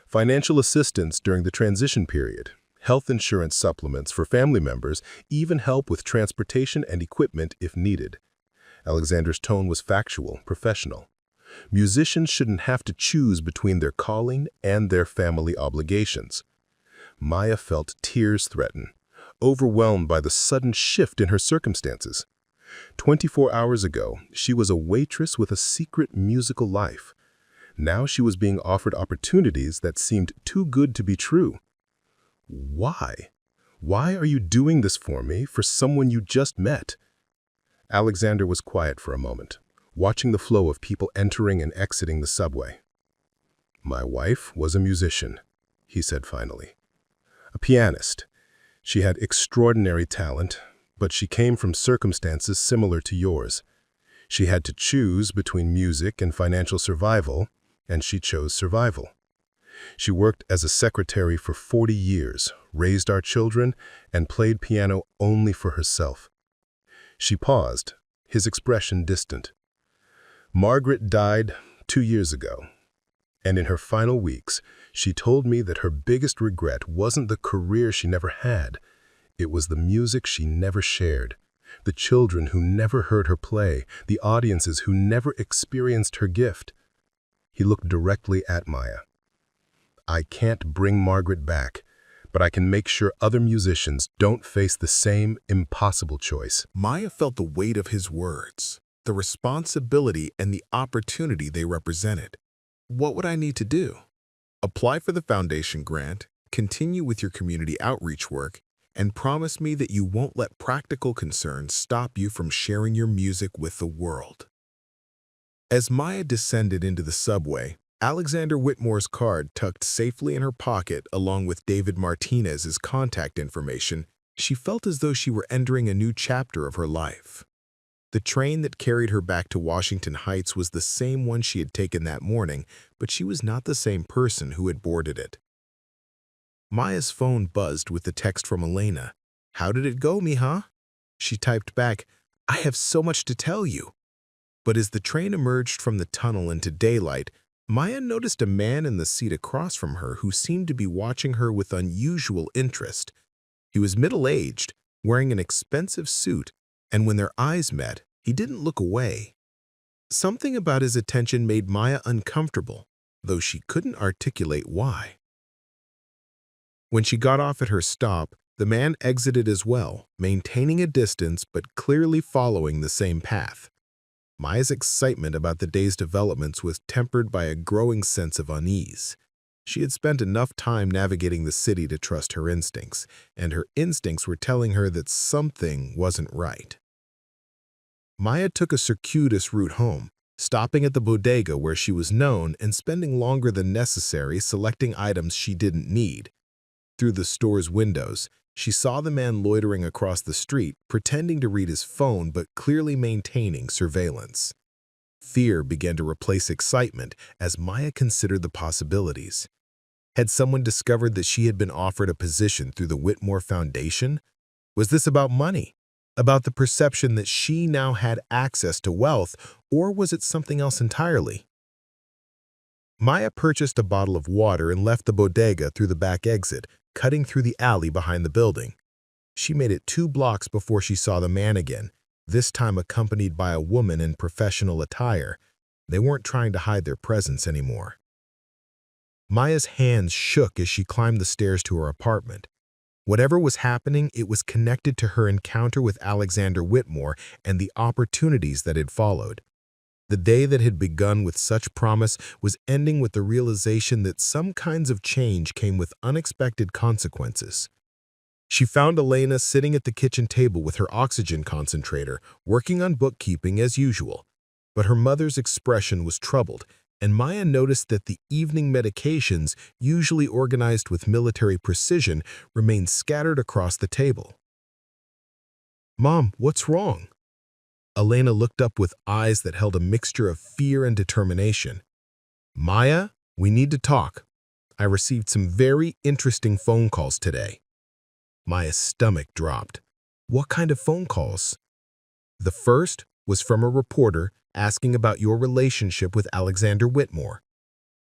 "Financial assistance during the transition period, health insurance supplements for family members, even help with transportation and equipment if needed." Alexander's tone was factual, professional. Musicians shouldn't have to choose between their calling and their family obligations. Maya felt tears threaten, overwhelmed by the sudden shift in her circumstances. 24 hours ago, she was a waitress with a secret musical life. Now she was being offered opportunities that seemed too good to be true. Why? Why are you doing this for me, for someone you just met? Alexander was quiet for a moment, watching the flow of people entering and exiting the subway. "My wife was a musician," he said finally. "A pianist. She had extraordinary talent, but she came from circumstances similar to yours. She had to choose between music and financial survival, and she chose survival. She worked as a secretary for 40 years, raised our children, and played piano only for herself." She paused, his expression distant. "Margaret died 2 years ago, and in her final weeks, she told me that her biggest regret wasn't the career she never had. It was the music she never shared, the children who never heard her play, the audiences who never experienced her gift." He looked directly at Maya. "I can't bring Margaret back, but I can make sure other musicians don't face the same impossible choice." Maya felt the weight of his words, the responsibility and the opportunity they represented. "What would I need to do?" "Apply for the foundation grant, continue with your community outreach work, and promise me that you won't let practical concerns stop you from sharing your music with the world." As Maya descended into the subway, Alexander Whitmore's card tucked safely in her pocket along with David Martinez's contact information, she felt as though she were entering a new chapter of her life. The train that carried her back to Washington Heights was the same one she had taken that morning, but she was not the same person who had boarded it. Maya's phone buzzed with the text from Elena. "How did it go, mija?" She typed back, "I have so much to tell you." But as the train emerged from the tunnel into daylight, Maya noticed a man in the seat across from her who seemed to be watching her with unusual interest. He was middle-aged, wearing an expensive suit, and when their eyes met, he didn't look away. Something about his attention made Maya uncomfortable, though she couldn't articulate why. When she got off at her stop, the man exited as well, maintaining a distance but clearly following the same path. Maya's excitement about the day's developments was tempered by a growing sense of unease. She had spent enough time navigating the city to trust her instincts, and her instincts were telling her that something wasn't right. Maya took a circuitous route home, stopping at the bodega where she was known and spending longer than necessary selecting items she didn't need. Through the store's windows, she saw the man loitering across the street, pretending to read his phone but clearly maintaining surveillance. Fear began to replace excitement as Maya considered the possibilities. Had someone discovered that she had been offered a position through the Whitmore Foundation? Was this about money? About the perception that she now had access to wealth, or was it something else entirely? Maya purchased a bottle of water and left the bodega through the back exit, cutting through the alley behind the building. She made it 2 blocks before she saw the man again, this time accompanied by a woman in professional attire. They weren't trying to hide their presence anymore. Maya's hands shook as she climbed the stairs to her apartment. Whatever was happening, it was connected to her encounter with Alexander Whitmore and the opportunities that had followed. The day that had begun with such promise was ending with the realization that some kinds of change came with unexpected consequences. She found Elena sitting at the kitchen table with her oxygen concentrator, working on bookkeeping as usual. But her mother's expression was troubled, and Maya noticed that the evening medications, usually organized with military precision, remained scattered across the table. "Mom, what's wrong?" Elena looked up with eyes that held a mixture of fear and determination. "Maya, we need to talk. I received some very interesting phone calls today." Maya's stomach dropped. "What kind of phone calls?" "The first was from a reporter asking about your relationship with Alexander Whitmore.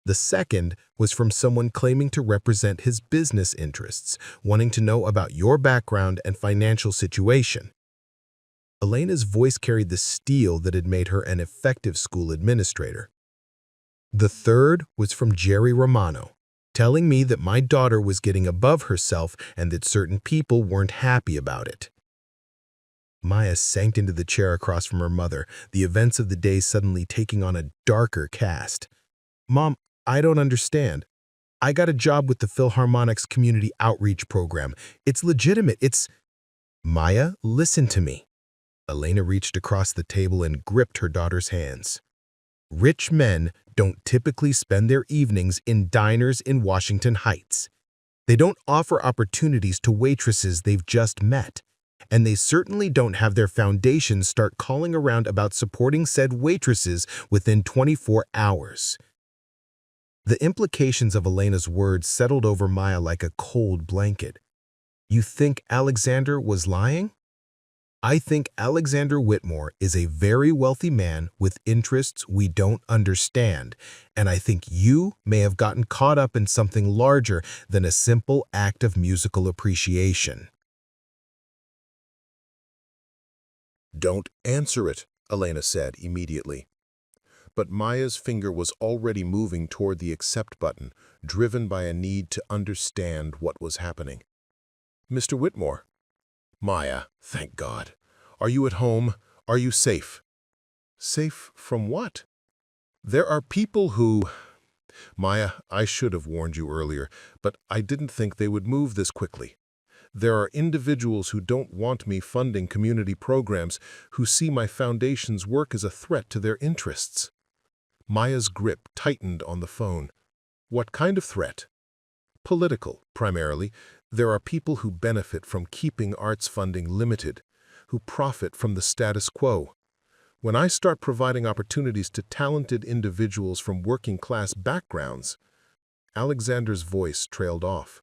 The second was from someone claiming to represent his business interests, wanting to know about your background and financial situation." Elena's voice carried the steel that had made her an effective school administrator. "The third was from Jerry Romano, telling me that my daughter was getting above herself and that certain people weren't happy about it." Maya sank into the chair across from her mother, the events of the day suddenly taking on a darker cast. "Mom, I don't understand. I got a job with the Philharmonic's community outreach program. It's legitimate. It's—" "Maya, listen to me." Elena reached across the table and gripped her daughter's hands. "Rich men don't typically spend their evenings in diners in Washington Heights. They don't offer opportunities to waitresses they've just met. And they certainly don't have their foundations start calling around about supporting said waitresses within 24 hours. The implications of Elena's words settled over Maya like a cold blanket. "You think Alexander was lying?" "I think Alexander Whitmore is a very wealthy man with interests we don't understand, and I think you may have gotten caught up in something larger than a simple act of musical appreciation." "Don't answer it," Elena said immediately. But Maya's finger was already moving toward the accept button, driven by a need to understand what was happening. "Mr. Whitmore." "Maya, thank God. Are you at home? Are you safe?" "Safe from what?" "There are people who—" "Maya, I should have warned you earlier, but I didn't think they would move this quickly. There are individuals who don't want me funding community programs, who see my foundation's work as a threat to their interests." Maya's grip tightened on the phone. "What kind of threat?" "Political, primarily. There are people who benefit from keeping arts funding limited, who profit from the status quo. When I start providing opportunities to talented individuals from working-class backgrounds—" Alexander's voice trailed off.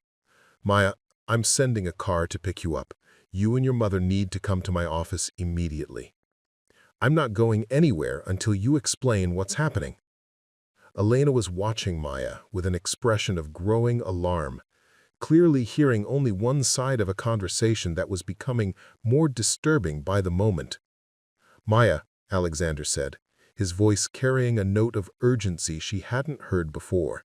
"Maya, I'm sending a car to pick you up. You and your mother need to come to my office immediately. I'm not going anywhere until you explain what's happening." Elena was watching Maya with an expression of growing alarm. clearly hearing only one side of a conversation that was becoming more disturbing by the moment. "Maya," Alexander said, his voice carrying a note of urgency she hadn't heard before.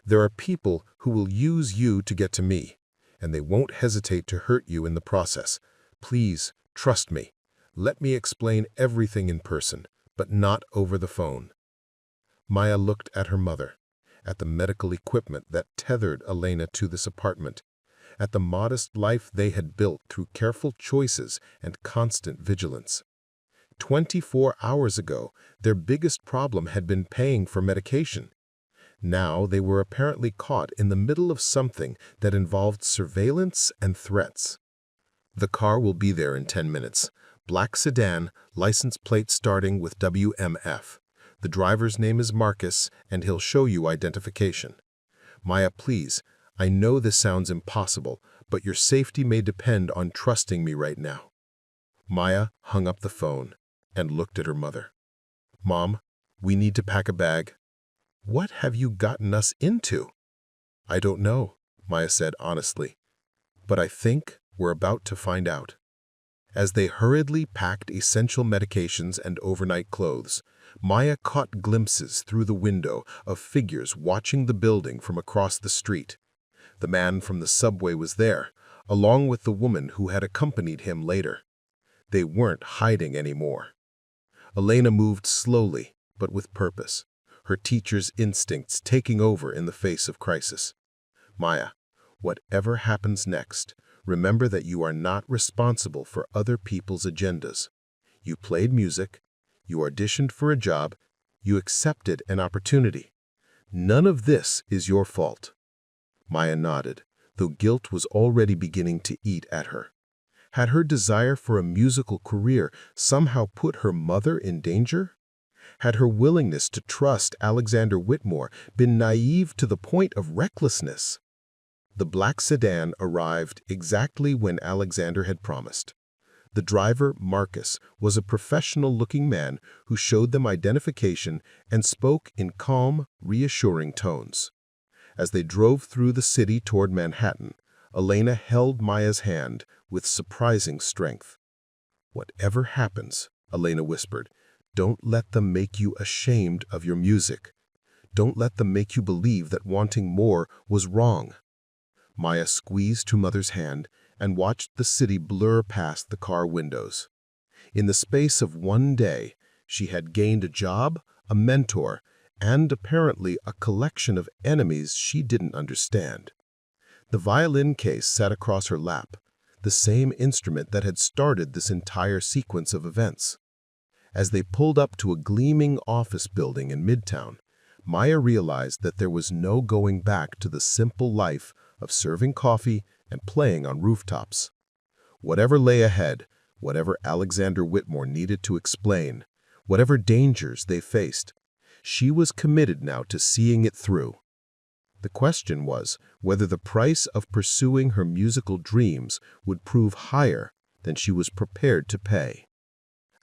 "There are people who will use you to get to me, and they won't hesitate to hurt you in the process. Please, trust me. Let me explain everything in person, but not over the phone." Maya looked at her mother, at the medical equipment that tethered Elena to this apartment, at the modest life they had built through careful choices and constant vigilance. 24 hours ago, their biggest problem had been paying for medication. Now they were apparently caught in the middle of something that involved surveillance and threats. "The car will be there in 10 minutes. Black sedan, license plate starting with WMF. The driver's name is Marcus, and he'll show you identification. Maya, please, I know this sounds impossible, but your safety may depend on trusting me right now." Maya hung up the phone and looked at her mother. "Mom, we need to pack a bag." "What have you gotten us into?" "I don't know," Maya said honestly, "but I think we're about to find out." As they hurriedly packed essential medications and overnight clothes, Maya caught glimpses through the window of figures watching the building from across the street. The man from the subway was there, along with the woman who had accompanied him later. They weren't hiding anymore. Elena moved slowly, but with purpose, her teacher's instincts taking over in the face of crisis. "Maya, whatever happens next, remember that you are not responsible for other people's agendas. You played music, you auditioned for a job, you accepted an opportunity. None of this is your fault." Maya nodded, though guilt was already beginning to eat at her. Had her desire for a musical career somehow put her mother in danger? Had her willingness to trust Alexander Whitmore been naive to the point of recklessness? The black sedan arrived exactly when Alexander had promised. The driver, Marcus, was a professional-looking man who showed them identification and spoke in calm, reassuring tones. As they drove through the city toward Manhattan, Elena held Maya's hand with surprising strength. "Whatever happens," Elena whispered, "don't let them make you ashamed of your music. Don't let them make you believe that wanting more was wrong." Maya squeezed her mother's hand and watched the city blur past the car windows. In the space of one day, she had gained a job, a mentor, and apparently a collection of enemies she didn't understand. The violin case sat across her lap, the same instrument that had started this entire sequence of events. As they pulled up to a gleaming office building in Midtown, Maya realized that there was no going back to the simple life of serving coffee and playing on rooftops. Whatever lay ahead, whatever Alexander Whitmore needed to explain, whatever dangers they faced, she was committed now to seeing it through. The question was whether the price of pursuing her musical dreams would prove higher than she was prepared to pay.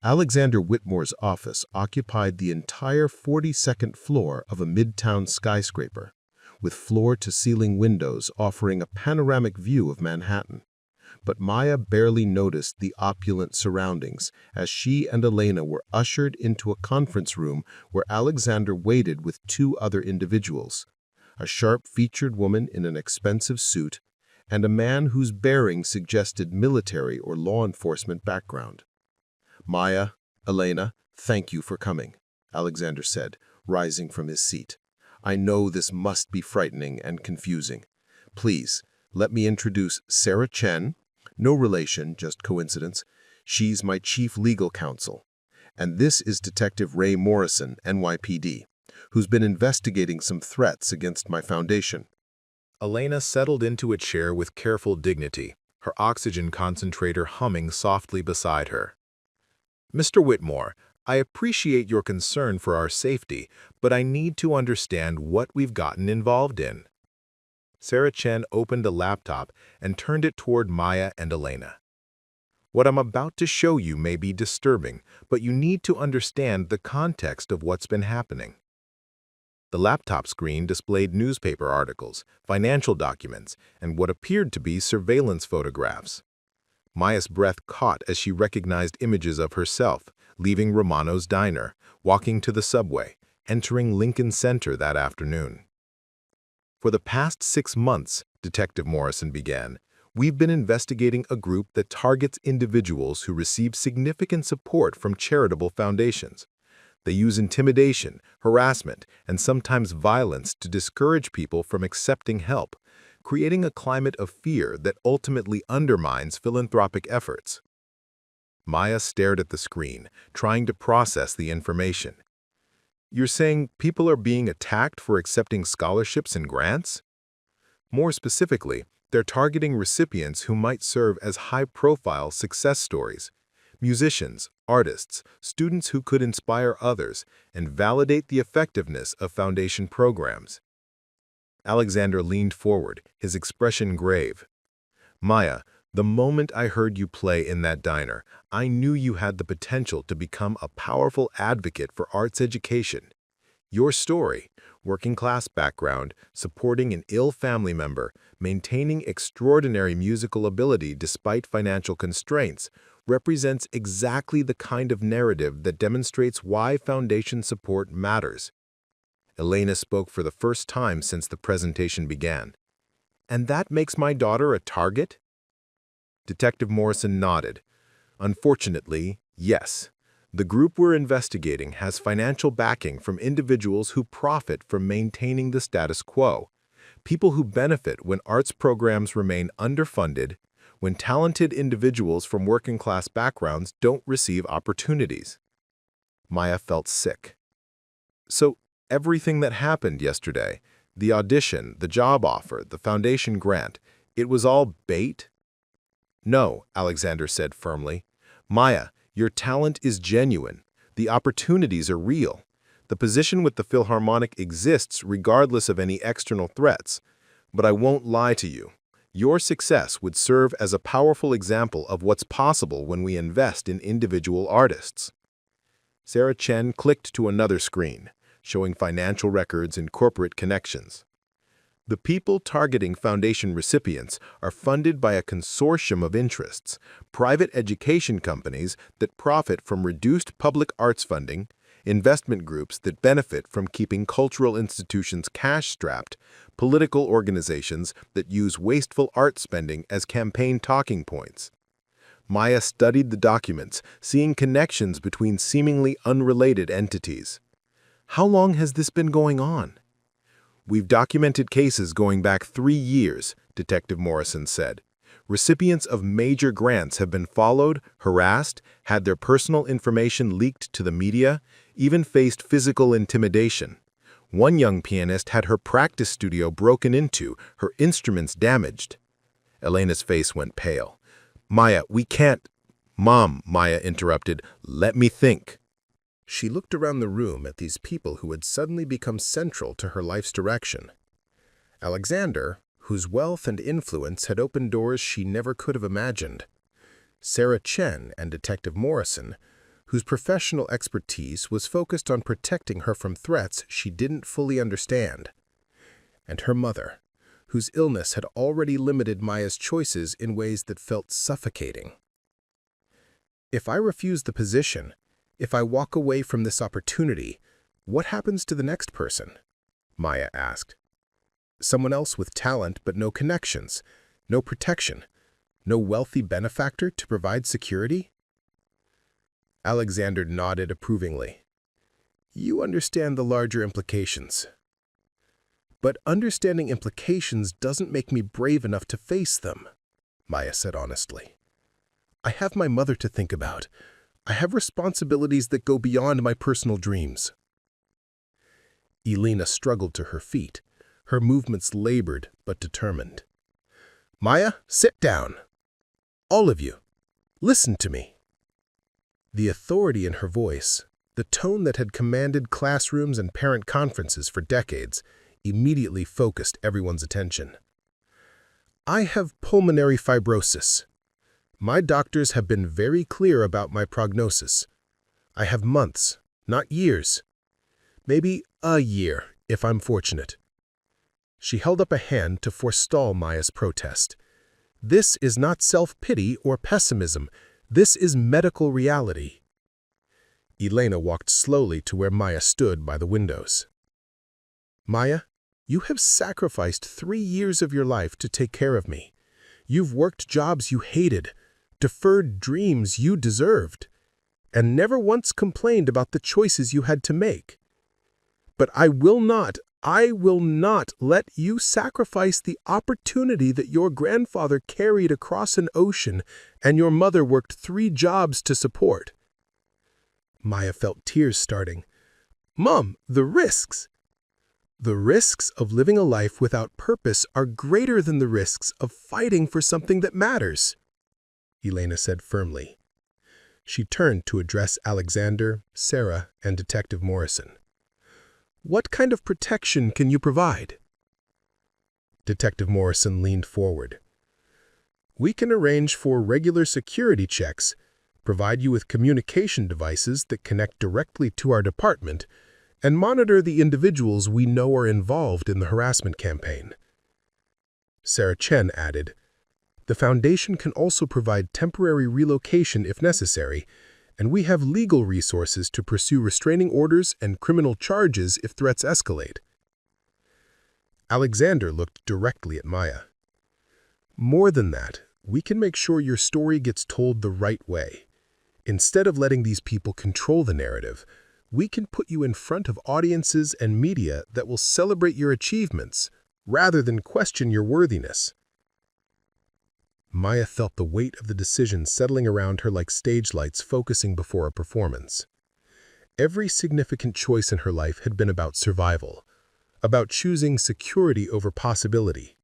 Alexander Whitmore's office occupied the entire 42nd floor of a midtown skyscraper, with floor-to-ceiling windows offering a panoramic view of Manhattan. But Maya barely noticed the opulent surroundings as she and Elena were ushered into a conference room where Alexander waited with two other individuals, a sharp-featured woman in an expensive suit, and a man whose bearing suggested military or law enforcement background. "Maya, Elena, thank you for coming," Alexander said, rising from his seat. "I know this must be frightening and confusing. Please, let me introduce Sarah Chen, no relation, just coincidence. She's my chief legal counsel. And this is Detective Ray Morrison, NYPD, who's been investigating some threats against my foundation." Elena settled into a chair with careful dignity, her oxygen concentrator humming softly beside her. "Mr. Whitmore, I appreciate your concern for our safety, but I need to understand what we've gotten involved in." Sarah Chen opened a laptop and turned it toward Maya and Elena. "What I'm about to show you may be disturbing, but you need to understand the context of what's been happening." The laptop screen displayed newspaper articles, financial documents, and what appeared to be surveillance photographs. Maya's breath caught as she recognized images of herself, leaving Romano's diner, walking to the subway, entering Lincoln Center that afternoon. For the past 6 months, Detective Morrison began, we've been investigating a group that targets individuals who receive significant support from charitable foundations. They use intimidation, harassment, and sometimes violence to discourage people from accepting help, creating a climate of fear that ultimately undermines philanthropic efforts. Maya stared at the screen, trying to process the information. You're saying people are being attacked for accepting scholarships and grants? More specifically, they're targeting recipients who might serve as high-profile success stories. Musicians, artists, students who could inspire others and validate the effectiveness of foundation programs. Alexander leaned forward, his expression grave. Maya, the moment I heard you play in that diner, I knew you had the potential to become a powerful advocate for arts education. Your story, working-class background, supporting an ill family member, maintaining extraordinary musical ability despite financial constraints, represents exactly the kind of narrative that demonstrates why foundation support matters. Elena spoke for the first time since the presentation began. And that makes my daughter a target? Detective Morrison nodded. Unfortunately, yes. The group we're investigating has financial backing from individuals who profit from maintaining the status quo, people who benefit when arts programs remain underfunded, when talented individuals from working-class backgrounds don't receive opportunities. Maya felt sick. So everything that happened yesterday, the audition, the job offer, the foundation grant, it was all bait? No, Alexander said firmly. Maya, your talent is genuine. The opportunities are real. The position with the Philharmonic exists regardless of any external threats. But I won't lie to you. Your success would serve as a powerful example of what's possible when we invest in individual artists. Sarah Chen clicked to another screen, showing financial records and corporate connections. The people targeting foundation recipients are funded by a consortium of interests, private education companies that profit from reduced public arts funding, investment groups that benefit from keeping cultural institutions cash-strapped, political organizations that use wasteful art spending as campaign talking points. Maya studied the documents, seeing connections between seemingly unrelated entities. How long has this been going on? We've documented cases going back 3 years, Detective Morrison said. Recipients of major grants have been followed, harassed, had their personal information leaked to the media, even faced physical intimidation. One young pianist had her practice studio broken into, her instruments damaged. Elena's face went pale. Maya, we can't— Mom, Maya interrupted, let me think. She looked around the room at these people who had suddenly become central to her life's direction. Alexander, whose wealth and influence had opened doors she never could have imagined. Sarah Chen and Detective Morrison, whose professional expertise was focused on protecting her from threats she didn't fully understand. And her mother, whose illness had already limited Maya's choices in ways that felt suffocating. If I refuse the position, if I walk away from this opportunity, what happens to the next person? Maya asked. Someone else with talent but no connections, no protection, no wealthy benefactor to provide security? Alexander nodded approvingly. You understand the larger implications. But understanding implications doesn't make me brave enough to face them, Maya said honestly. I have my mother to think about. I have responsibilities that go beyond my personal dreams. Elena struggled to her feet, her movements labored but determined. Maya, sit down. All of you, listen to me. The authority in her voice, the tone that had commanded classrooms and parent conferences for decades, immediately focused everyone's attention. I have pulmonary fibrosis. My doctors have been very clear about my prognosis. I have months, not years. Maybe a year, if I'm fortunate." She held up a hand to forestall Maya's protest. "This is not self-pity or pessimism. This is medical reality." Elena walked slowly to where Maya stood by the windows. "Maya, you have sacrificed 3 years of your life to take care of me. You've worked jobs you hated, deferred dreams you deserved, and never once complained about the choices you had to make. But I will not let you sacrifice the opportunity that your grandfather carried across an ocean and your mother worked 3 jobs to support." Maya felt tears starting. "Mom, the risks." "The risks of living a life without purpose are greater than the risks of fighting for something that matters," Elena said firmly. She turned to address Alexander, Sarah, and Detective Morrison. "What kind of protection can you provide?" Detective Morrison leaned forward. "We can arrange for regular security checks, provide you with communication devices that connect directly to our department, and monitor the individuals we know are involved in the harassment campaign." Sarah Chen added, "The Foundation can also provide temporary relocation if necessary, and we have legal resources to pursue restraining orders and criminal charges if threats escalate." Alexander looked directly at Maya. "More than that, we can make sure your story gets told the right way. Instead of letting these people control the narrative, we can put you in front of audiences and media that will celebrate your achievements rather than question your worthiness." Maya felt the weight of the decision settling around her like stage lights focusing before a performance. Every significant choice in her life had been about survival, about choosing security over possibility.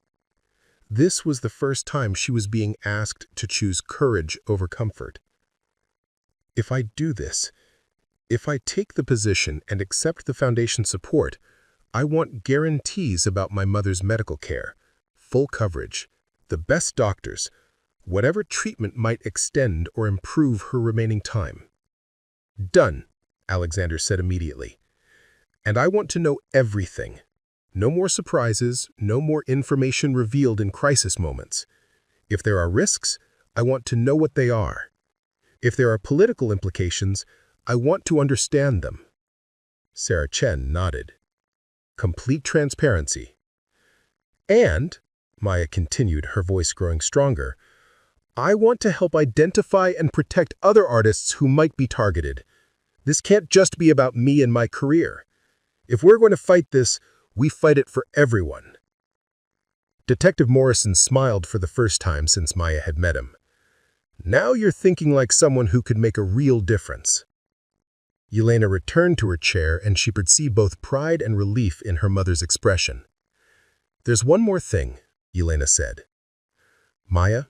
This was the first time she was being asked to choose courage over comfort. "If I do this, if I take the position and accept the Foundation's support, I want guarantees about my mother's medical care, full coverage, the best doctors, whatever treatment might extend or improve her remaining time." "Done," Alexander said immediately. "And I want to know everything. No more surprises, no more information revealed in crisis moments. If there are risks, I want to know what they are. If there are political implications, I want to understand them." Sarah Chen nodded. "Complete transparency." "And," Maya continued, her voice growing stronger, "I want to help identify and protect other artists who might be targeted. This can't just be about me and my career. If we're going to fight this, we fight it for everyone." Detective Morrison smiled for the first time since Maya had met him. "Now you're thinking like someone who could make a real difference." Elena returned to her chair and she could see both pride and relief in her mother's expression. "There's one more thing," Elena said. "Maya,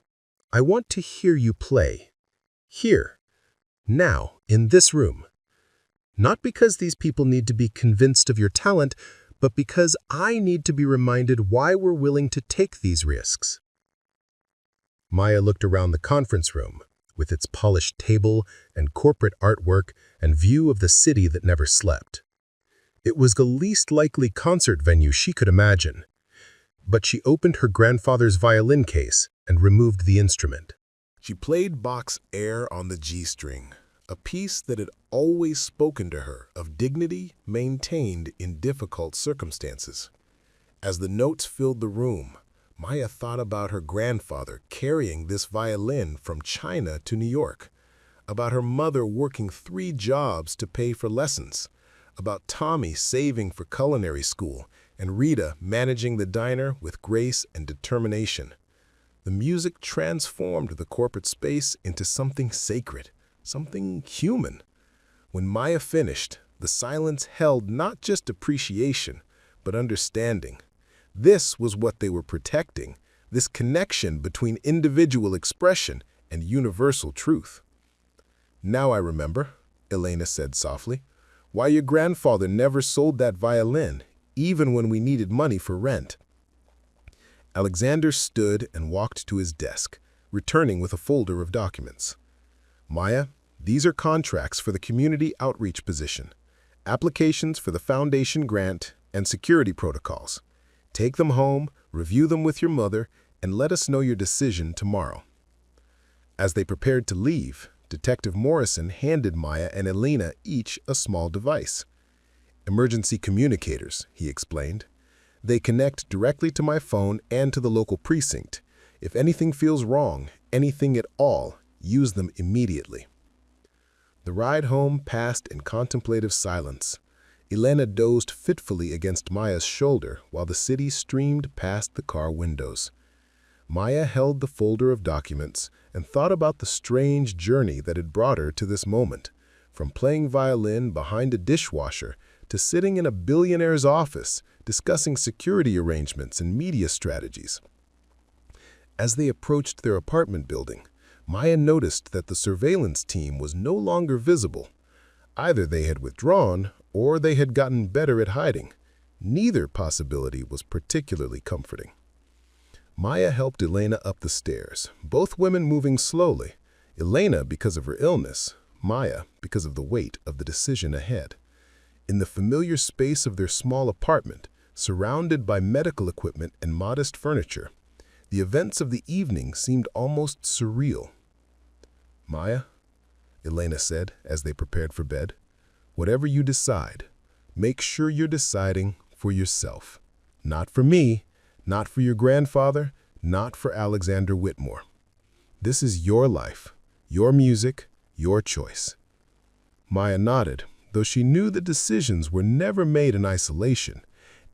I want to hear you play. Here. Now, in this room. Not because these people need to be convinced of your talent, but because I need to be reminded why we're willing to take these risks." Maya looked around the conference room, with its polished table and corporate artwork and view of the city that never slept. It was the least likely concert venue she could imagine. But she opened her grandfather's violin case and removed the instrument. She played Bach's Air on the G-string, a piece that had always spoken to her of dignity maintained in difficult circumstances. As the notes filled the room, Maya thought about her grandfather carrying this violin from China to New York, about her mother working 3 jobs to pay for lessons, about Tommy saving for culinary school, and Rita managing the diner with grace and determination. The music transformed the corporate space into something sacred, something human. When Maya finished, the silence held not just appreciation, but understanding. This was what they were protecting, this connection between individual expression and universal truth. "Now I remember," Elena said softly, "why your grandfather never sold that violin, even when we needed money for rent." Alexander stood and walked to his desk, returning with a folder of documents. "Maya, these are contracts for the community outreach position, applications for the foundation grant, and security protocols. Take them home, review them with your mother, and let us know your decision tomorrow." As they prepared to leave, Detective Morrison handed Maya and Elena each a small device. "Emergency communicators," he explained. "They connect directly to my phone and to the local precinct. If anything feels wrong, anything at all, use them immediately." The ride home passed in contemplative silence. Elena dozed fitfully against Maya's shoulder while the city streamed past the car windows. Maya held the folder of documents and thought about the strange journey that had brought her to this moment, from playing violin behind a dishwasher to sitting in a billionaire's office discussing security arrangements and media strategies. As they approached their apartment building, Maya noticed that the surveillance team was no longer visible. Either they had withdrawn or they had gotten better at hiding. Neither possibility was particularly comforting. Maya helped Elena up the stairs, both women moving slowly, Elena because of her illness, Maya because of the weight of the decision ahead. In the familiar space of their small apartment, surrounded by medical equipment and modest furniture, the events of the evening seemed almost surreal. "Maya," Elena said as they prepared for bed, "whatever you decide, make sure you're deciding for yourself. Not for me, not for your grandfather, not for Alexander Whitmore. This is your life, your music, your choice." Maya nodded, though she knew the decisions were never made in isolation.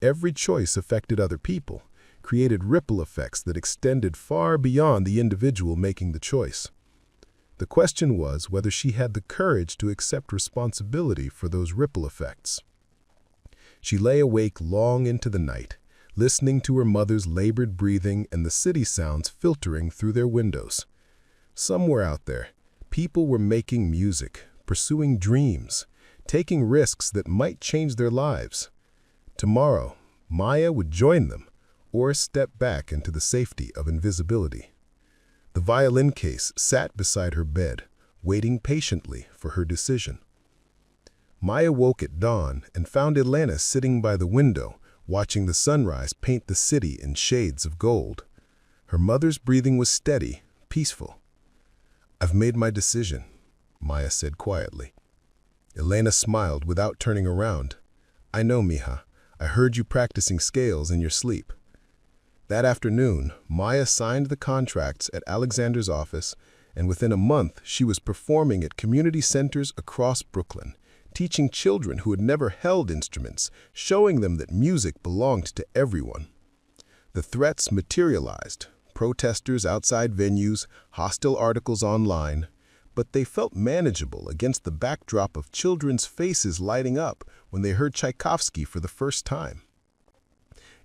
Every choice affected other people, created ripple effects that extended far beyond the individual making the choice. The question was whether she had the courage to accept responsibility for those ripple effects. She lay awake long into the night, listening to her mother's labored breathing and the city sounds filtering through their windows. Somewhere out there, people were making music, pursuing dreams, taking risks that might change their lives. Tomorrow, Maya would join them or step back into the safety of invisibility. The violin case sat beside her bed, waiting patiently for her decision. Maya woke at dawn and found Elena sitting by the window, watching the sunrise paint the city in shades of gold. Her mother's breathing was steady, peaceful. "I've made my decision," Maya said quietly. Elena smiled without turning around. "I know, mija. I heard you practicing scales in your sleep." That afternoon, Maya signed the contracts at Alexander's office, and within a month she was performing at community centers across Brooklyn, teaching children who had never held instruments, showing them that music belonged to everyone. The threats materialized, protesters outside venues, hostile articles online, but they felt manageable against the backdrop of children's faces lighting up when they heard Tchaikovsky for the first time.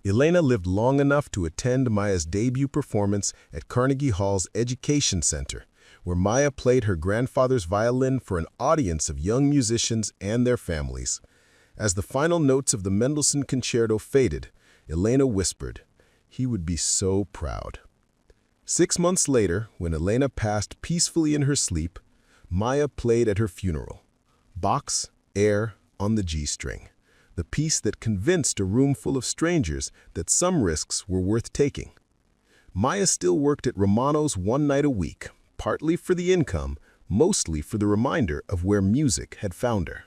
Elena lived long enough to attend Maya's debut performance at Carnegie Hall's Education Center, where Maya played her grandfather's violin for an audience of young musicians and their families. As the final notes of the Mendelssohn Concerto faded, Elena whispered, "He would be so proud." 6 months later, when Elena passed peacefully in her sleep, Maya played at her funeral. Bach's Air on the G-string, the piece that convinced a room full of strangers that some risks were worth taking. Maya still worked at Romano's one night a week, partly for the income, mostly for the reminder of where music had found her.